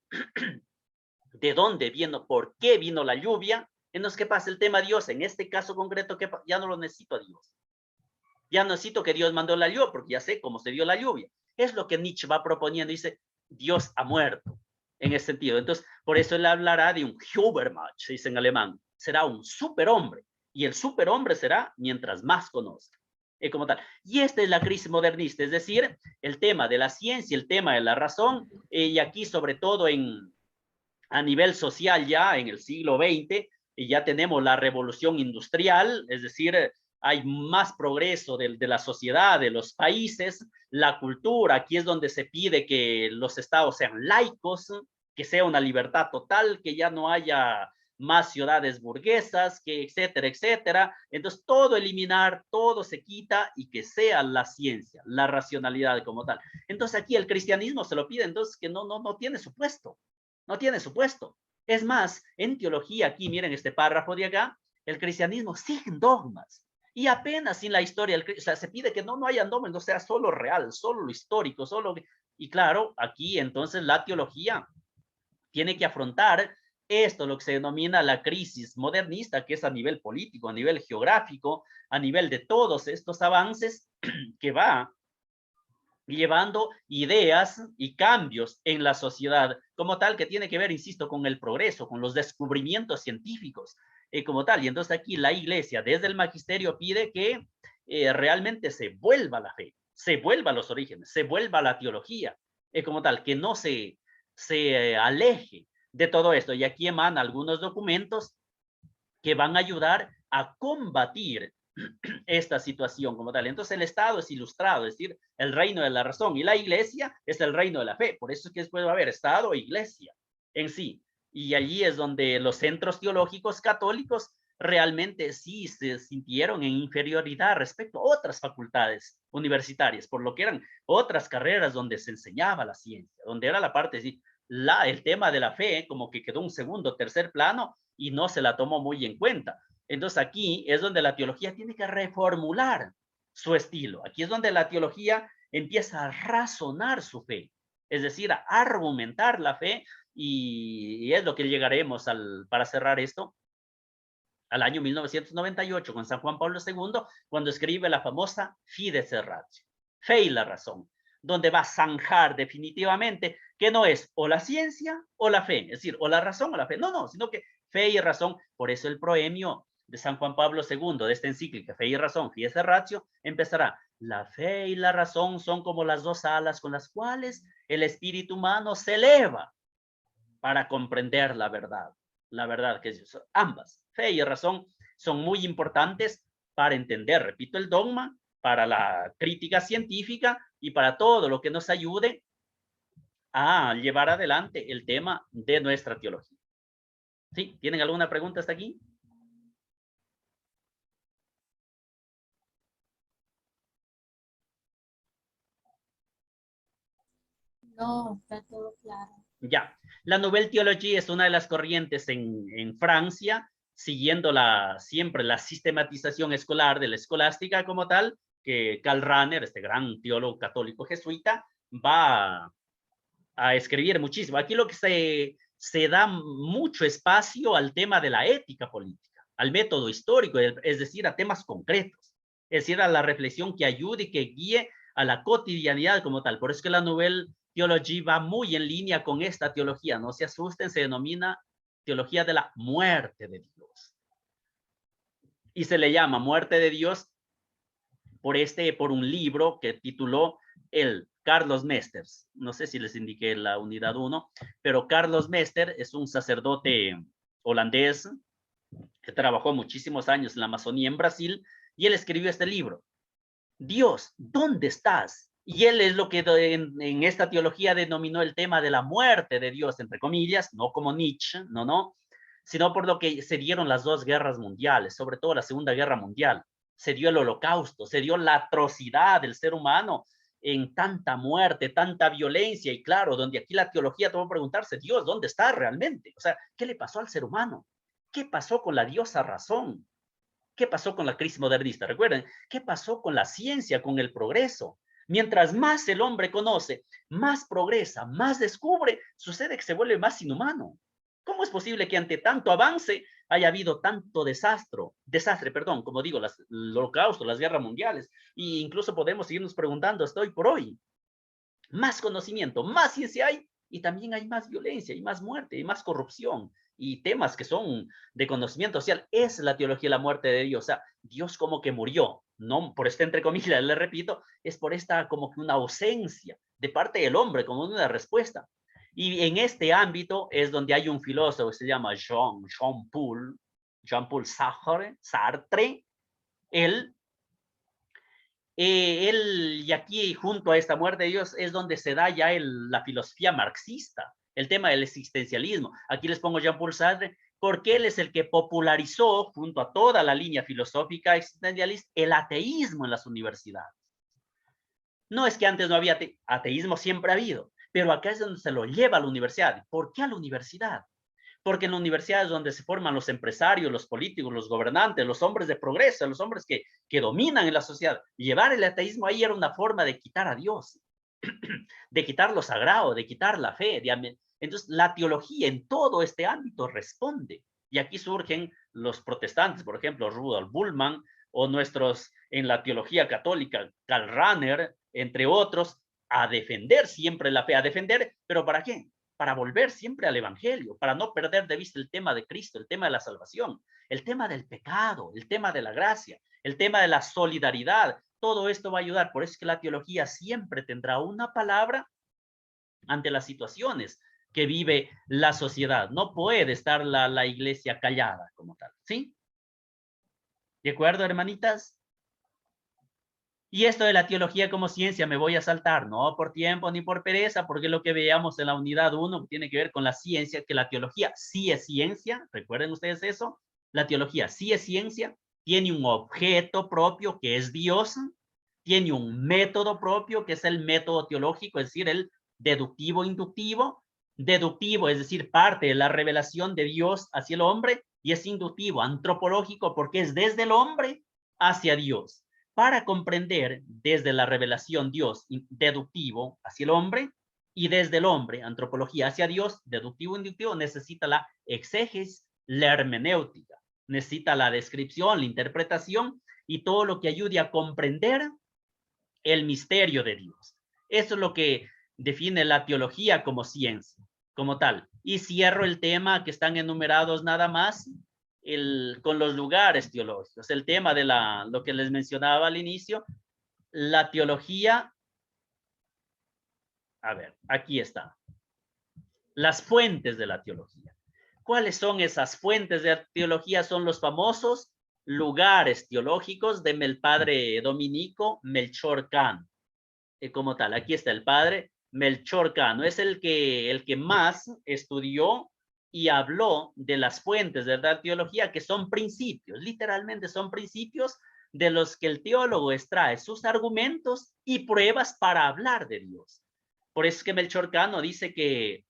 de dónde vino, por qué vino la lluvia, entonces, ¿qué pasa? El tema de Dios, en este caso concreto, que ya no lo necesito a Dios. Ya no necesito que Dios mandó la lluvia, porque ya sé cómo se dio la lluvia. Es lo que Nietzsche va proponiendo, dice, Dios ha muerto, en ese sentido. Entonces, por eso él hablará de un Übermensch, se dice en alemán, será un superhombre, y el superhombre será mientras más conozca. Como tal. Y esta es la crisis modernista, es decir, el tema de la ciencia, el tema de la razón, y aquí sobre todo a nivel social ya en el siglo XX, y ya tenemos la revolución industrial, es decir, hay más progreso de la sociedad, de los países, la cultura, aquí es donde se pide que los estados sean laicos, que sea una libertad total, que ya no haya más ciudades burguesas, que etcétera, etcétera. Entonces, todo eliminar, todo se quita y que sea la ciencia, la racionalidad como tal. Entonces, aquí el cristianismo se lo pide, entonces, que no tiene su puesto. No tiene su puesto. Es más, en teología, aquí miren este párrafo de acá, el cristianismo sin dogmas. Y apenas sin la historia, o sea, se pide que no haya dogmas, no sea solo real, solo lo histórico, solo... Y claro, aquí entonces la teología tiene que afrontar esto, lo que se denomina la crisis modernista, que es a nivel político, a nivel geográfico, a nivel de todos estos avances que va llevando ideas y cambios en la sociedad como tal, que tiene que ver, insisto, con el progreso, con los descubrimientos científicos como tal. Y entonces aquí la iglesia desde el magisterio pide que realmente se vuelva la fe, se vuelva a los orígenes, se vuelva a la teología como tal, que no se aleje de todo esto. Y aquí emanan algunos documentos que van a ayudar a combatir esta situación como tal. Entonces el Estado es ilustrado, es decir, el reino de la razón, y la iglesia es el reino de la fe. Por eso es que después va a haber Estado e iglesia en sí. Y allí es donde los centros teológicos católicos realmente sí se sintieron en inferioridad respecto a otras facultades universitarias, por lo que eran otras carreras donde se enseñaba la ciencia, donde era la parte, sí, el tema de la fe como que quedó un segundo, tercer plano y no se la tomó muy en cuenta. Entonces aquí es donde la teología tiene que reformular su estilo. Aquí es donde la teología empieza a razonar su fe, es decir, a argumentar la fe, y es lo que llegaremos para cerrar esto, al año 1998 con San Juan Pablo II, cuando escribe la famosa Fides et Ratio, fe y la razón, donde va a zanjar definitivamente que no es o la ciencia o la fe, es decir, o la razón o la fe, no, sino que fe y razón. Por eso el proemio de San Juan Pablo II, de esta encíclica, Fe y Razón, Fides et Ratio, empezará: la fe y la razón son como las dos alas con las cuales el espíritu humano se eleva para comprender la verdad que es ambas, fe y razón, son muy importantes para entender, repito, el dogma, para la crítica científica y para todo lo que nos ayude a llevar adelante el tema de nuestra teología. ¿Sí? ¿Tienen alguna pregunta hasta aquí? No, está todo claro. Ya, la Nouvelle Théologie es una de las corrientes en Francia, siguiendo siempre la sistematización escolar de la escolástica como tal, que Karl Rahner, este gran teólogo católico jesuita, va a escribir muchísimo. Aquí lo que se da mucho espacio al tema de la ética política, al método histórico, es decir, a temas concretos, es decir, a la reflexión que ayude y que guíe a la cotidianidad como tal. Por eso es que la Nouvelle Théologie va muy en línea con esta teología. No se asusten, se denomina teología de la muerte de Dios. Y se le llama muerte de Dios por un libro que tituló Carlos Mesters. No sé si les indiqué la unidad 1, pero Carlos Mester es un sacerdote holandés que trabajó muchísimos años en la Amazonía en Brasil, y él escribió este libro. Dios, ¿dónde estás? Y él es lo que en esta teología denominó el tema de la muerte de Dios, entre comillas, no como Nietzsche, no, sino por lo que se dieron las dos guerras mundiales, sobre todo la Segunda Guerra Mundial. Se dio el holocausto, se dio la atrocidad del ser humano en tanta muerte, tanta violencia, y claro, donde aquí la teología tuvo que preguntarse, Dios, ¿dónde está realmente? O sea, ¿qué le pasó al ser humano? ¿Qué pasó con la diosa razón? ¿Qué pasó con la crisis modernista? Recuerden, ¿qué pasó con la ciencia, con el progreso? Mientras más el hombre conoce, más progresa, más descubre, sucede que se vuelve más inhumano. ¿Cómo es posible que ante tanto avance haya habido tanto desastre, como digo, el holocausto, las guerras mundiales? E incluso podemos seguirnos preguntando hasta hoy por hoy. Más conocimiento, más ciencia hay, y también hay más violencia, y más muerte, y más corrupción, y temas que son de conocimiento social. Es la teología de la muerte de Dios. O sea, Dios como que murió, no por esta entre comillas, le repito, es por esta como que una ausencia de parte del hombre, como una respuesta. Y en este ámbito es donde hay un filósofo que se llama Jean-Paul Sartre. Él, y aquí junto a esta muerte de Dios es donde se da ya la filosofía marxista, el tema del existencialismo. Aquí les pongo Jean-Paul Sartre, porque él es el que popularizó, junto a toda la línea filosófica existencialista, el ateísmo en las universidades. No es que antes no había ateísmo, siempre ha habido, pero acá es donde se lo lleva a la universidad. ¿Por qué a la universidad? Porque en la universidad es donde se forman los empresarios, los políticos, los gobernantes, los hombres de progreso, los hombres que dominan en la sociedad. Llevar el ateísmo ahí era una forma de quitar a Dios, de quitar lo sagrado, de quitar la fe. Entonces, la teología en todo este ámbito responde. Y aquí surgen los protestantes, por ejemplo, Rudolf Bultmann, o nuestros en la teología católica, Karl Rahner, entre otros, a defender siempre la fe, a defender, ¿pero para qué? Para volver siempre al evangelio, para no perder de vista el tema de Cristo, el tema de la salvación, el tema del pecado, el tema de la gracia, el tema de la solidaridad. Todo esto va a ayudar. Por eso es que la teología siempre tendrá una palabra ante las situaciones que vive la sociedad. No puede estar la iglesia callada como tal, ¿sí? ¿De acuerdo, hermanitas? Y esto de la teología como ciencia me voy a saltar, no por tiempo ni por pereza, porque lo que veamos en la unidad 1 tiene que ver con la ciencia, que la teología sí es ciencia. ¿Recuerden ustedes eso? La teología sí es ciencia, tiene un objeto propio que es Dios, tiene un método propio que es el método teológico, es decir, el deductivo-inductivo. Deductivo, es decir, parte de la revelación de Dios hacia el hombre, y es inductivo, antropológico, porque es desde el hombre hacia Dios. Para comprender desde la revelación Dios, deductivo hacia el hombre, y desde el hombre, antropología hacia Dios, deductivo, inductivo, necesita la exégesis, la hermenéutica, necesita la descripción, la interpretación y todo lo que ayude a comprender el misterio de Dios. Eso es lo que define la teología como ciencia, como tal. Y cierro el tema que están enumerados nada más, con los lugares teológicos, el tema de lo que les mencionaba al inicio, la teología, a ver, aquí está, las fuentes de la teología. ¿Cuáles son esas fuentes de la teología? Son los famosos lugares teológicos del padre dominico Melchor Cano. Como tal, aquí está el padre Melchor Cano, es el que más estudió y habló de las fuentes de la teología, que son principios, literalmente son principios de los que el teólogo extrae sus argumentos y pruebas para hablar de Dios. Por eso es que Melchor Cano dice que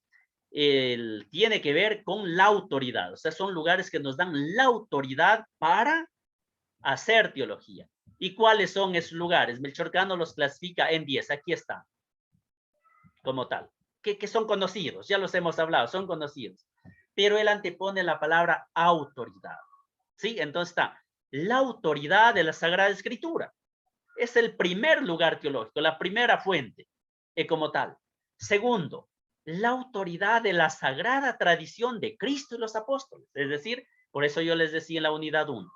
tiene que ver con la autoridad, o sea, son lugares que nos dan la autoridad para hacer teología. ¿Y cuáles son esos lugares? Melchor Cano los clasifica en 10, aquí está, como tal, que son conocidos, ya los hemos hablado, son conocidos, pero él antepone la palabra autoridad, ¿sí? Entonces está la autoridad de la Sagrada Escritura, es el primer lugar teológico, la primera fuente, como tal. Segundo, la autoridad de la sagrada tradición de Cristo y los apóstoles. Es decir, por eso yo les decía en la unidad 1,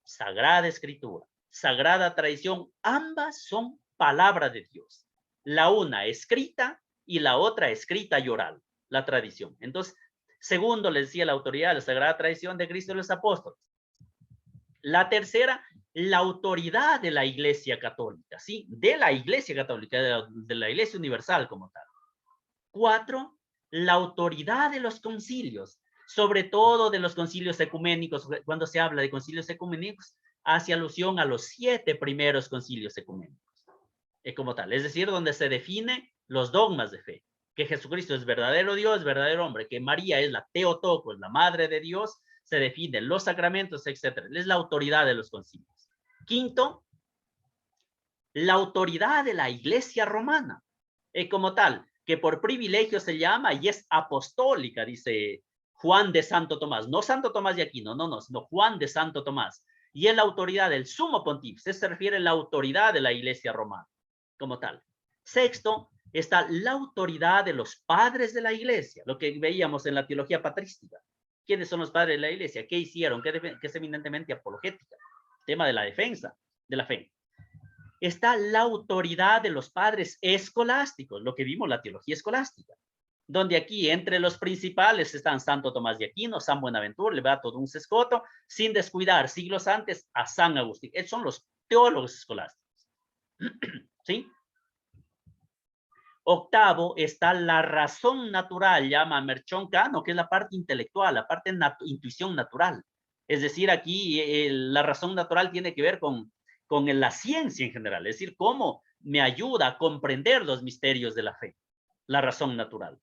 Sagrada Escritura, Sagrada Tradición, ambas son palabra de Dios. La una escrita y la otra escrita y oral, la tradición. Entonces, segundo, les decía la autoridad de la Sagrada Tradición de Cristo y los apóstoles. La tercera, la autoridad de la Iglesia Católica, ¿sí? De la Iglesia Católica, de la Iglesia Universal como tal. 4, la autoridad de los concilios, sobre todo de los concilios ecuménicos. Cuando se habla de concilios ecuménicos, hace alusión a los 7 primeros concilios ecuménicos, como tal. Es decir, donde se define los dogmas de fe, que Jesucristo es verdadero Dios, verdadero hombre, que María es la Teotocos, la Madre de Dios, se definen los sacramentos, etc. Es la autoridad de los concilios. 5, la autoridad de la Iglesia Romana, como tal, que por privilegio se llama y es apostólica, dice Juan de Santo Tomás. No Santo Tomás de Aquino, sino Juan de Santo Tomás. Y es la autoridad del sumo pontífice, se refiere a la autoridad de la Iglesia Romana, como tal. 6, está la autoridad de los padres de la Iglesia, lo que veíamos en la teología patrística. ¿Quiénes son los padres de la Iglesia? ¿Qué hicieron? ¿Qué es eminentemente apologética? Tema de la defensa de la fe. Está la autoridad de los padres escolásticos, lo que vimos la teología escolástica, donde aquí entre los principales están Santo Tomás de Aquino, San Buenaventura, Levato Duns Scoto, sin descuidar siglos antes a San Agustín. Esos son los teólogos escolásticos. ¿Sí? 8 está la razón natural, llama Merchón Cano, que es la parte intelectual, la parte intuición natural. Es decir, aquí la razón natural tiene que ver con la ciencia en general, es decir, cómo me ayuda a comprender los misterios de la fe, la razón natural.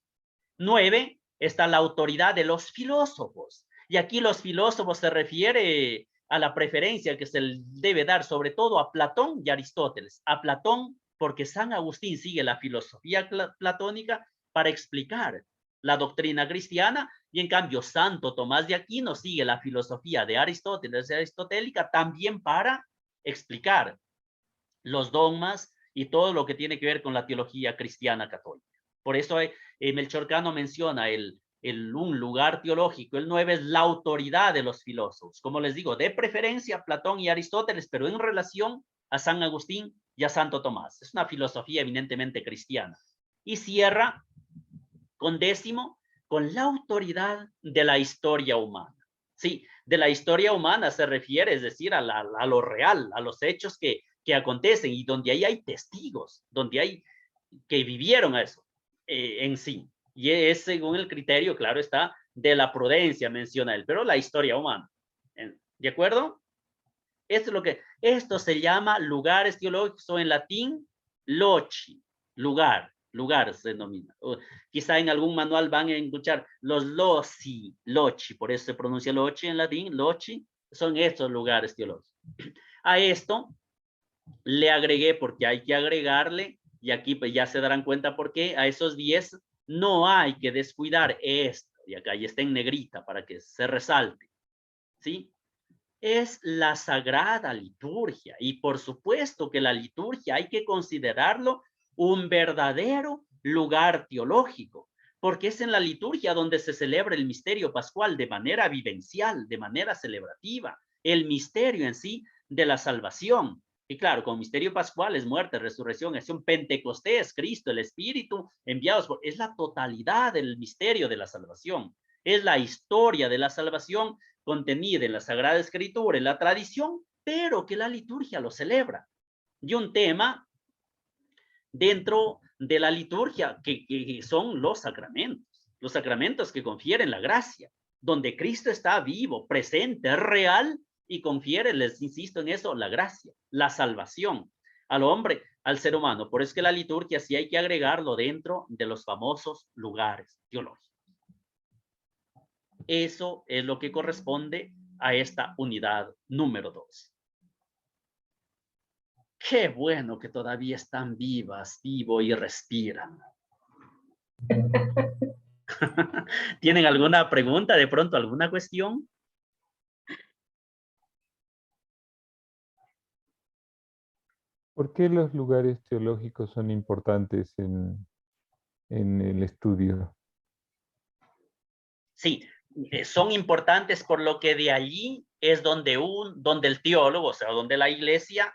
9, está la autoridad de los filósofos. Y aquí los filósofos se refiere a la preferencia que se debe dar sobre todo a Platón y Aristóteles. A Platón porque San Agustín sigue la filosofía platónica para explicar la doctrina cristiana, y en cambio Santo Tomás de Aquino sigue la filosofía de Aristóteles, aristotélica, también para explicar los dogmas y todo lo que tiene que ver con la teología cristiana católica. Por eso Melchor Cano menciona un lugar teológico. El 9 es la autoridad de los filósofos. Como les digo, de preferencia Platón y Aristóteles, pero en relación a San Agustín y a Santo Tomás. Es una filosofía eminentemente cristiana. Y cierra con 10, con la autoridad de la historia humana. Sí, de la historia humana se refiere, es decir, a lo real, a los hechos que acontecen y donde ahí hay testigos, donde hay que vivieron eso en sí. Y es según el criterio, claro está, de la prudencia, menciona él, pero la historia humana. ¿De acuerdo? Esto es lo que, esto se llama lugares teológicos, o en latín, loci, lugar se denomina. O quizá en algún manual van a escuchar los loci, por eso se pronuncia loci en latín, loci, son estos lugares teológicos. A esto le agregué, porque hay que agregarle, y aquí pues ya se darán cuenta por qué, a esos 10 no hay que descuidar esto, y acá ya está en negrita para que se resalte, ¿sí? Es la sagrada liturgia, y por supuesto que la liturgia hay que considerarlo un verdadero lugar teológico, porque es en la liturgia donde se celebra el misterio pascual de manera vivencial, de manera celebrativa, el misterio en sí de la salvación. Y claro, con misterio pascual es muerte, resurrección, es un Pentecostés, Cristo, el Espíritu enviados por, es la totalidad del misterio de la salvación, es la historia de la salvación contenida en la Sagrada Escritura, en la tradición, pero que la liturgia lo celebra. Y un tema dentro de la liturgia que son los sacramentos que confieren la gracia, donde Cristo está vivo, presente, real, y confiere, les insisto en eso, la gracia, la salvación al hombre, al ser humano. Por eso es que la liturgia sí hay que agregarlo dentro de los famosos lugares teológicos. Eso es lo que corresponde a esta unidad número 2. Qué bueno que todavía están vivas, vivo y respiran. ¿Tienen alguna pregunta, de pronto alguna cuestión? ¿Por qué los lugares teológicos son importantes en en el estudio. Sí, son importantes por lo que de allí es donde el teólogo, o sea, donde la iglesia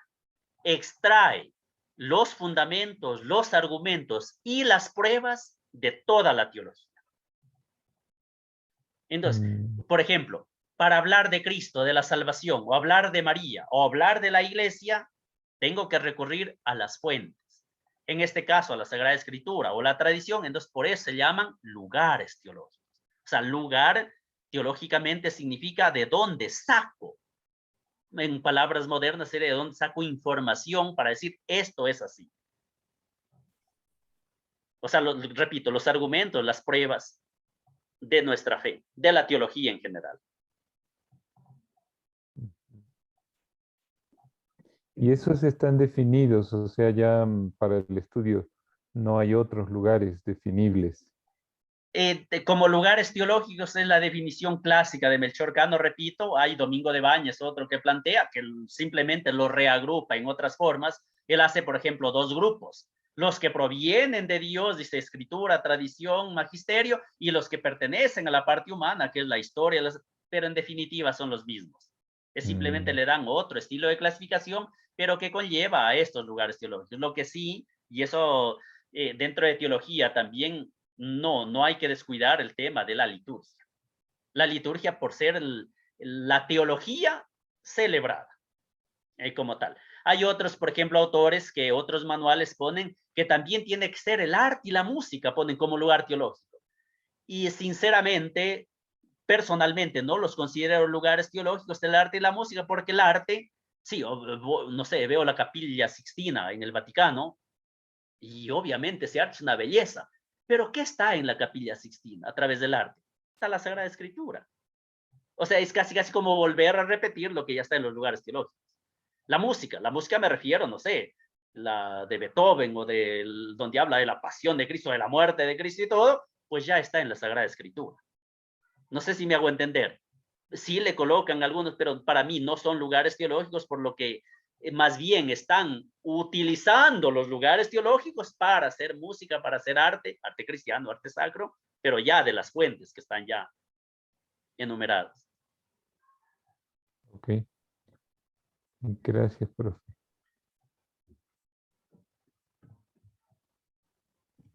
extrae los fundamentos, los argumentos y las pruebas de toda la teología. Entonces, por ejemplo, para hablar de Cristo, de la salvación, o hablar de María, o hablar de la iglesia, tengo que recurrir a las fuentes. En este caso, a la Sagrada Escritura o la tradición, entonces por eso se llaman lugares teológicos. O sea, lugar teológicamente significa de dónde saco, en palabras modernas sería de dónde saco información para decir esto es así. O sea, repito, los argumentos, las pruebas de nuestra fe, de la teología en general. Y esos están definidos, o sea, ya para el estudio no hay otros lugares definibles. Como lugares teológicos es la definición clásica de Melchor Cano, repito, hay Domingo de Bañez, otro que plantea, que simplemente lo reagrupa en otras formas. Él hace, por ejemplo, dos grupos: los que provienen de Dios, dice escritura, tradición, magisterio, y los que pertenecen a la parte humana, que es la historia, pero en definitiva son los mismos. Es simplemente le dan otro estilo de clasificación, pero que conlleva a estos lugares teológicos. Lo que sí, y eso dentro de teología también, no hay que descuidar el tema de la liturgia. La liturgia por ser la teología celebrada como tal. Hay otros, por ejemplo, autores que otros manuales ponen que también tiene que ser el arte y la música, ponen como lugar teológico. Y sinceramente, personalmente, no los considero lugares teológicos el arte y la música, porque el arte, sí, no sé, veo la Capilla Sixtina en el Vaticano y obviamente ese arte es una belleza. Pero ¿qué está en la Capilla Sixtina a través del arte? Está la Sagrada Escritura. O sea, es casi como volver a repetir lo que ya está en los lugares teológicos. La música me refiero, no sé, la de Beethoven o donde habla de la pasión de Cristo, de la muerte de Cristo y todo, pues ya está en la Sagrada Escritura. No sé si me hago entender. Sí le colocan algunos, pero para mí no son lugares teológicos, por lo que más bien están utilizando los lugares teológicos para hacer música, para hacer arte cristiano, arte sacro, pero ya de las fuentes que están ya enumeradas. Ok. Gracias, profe.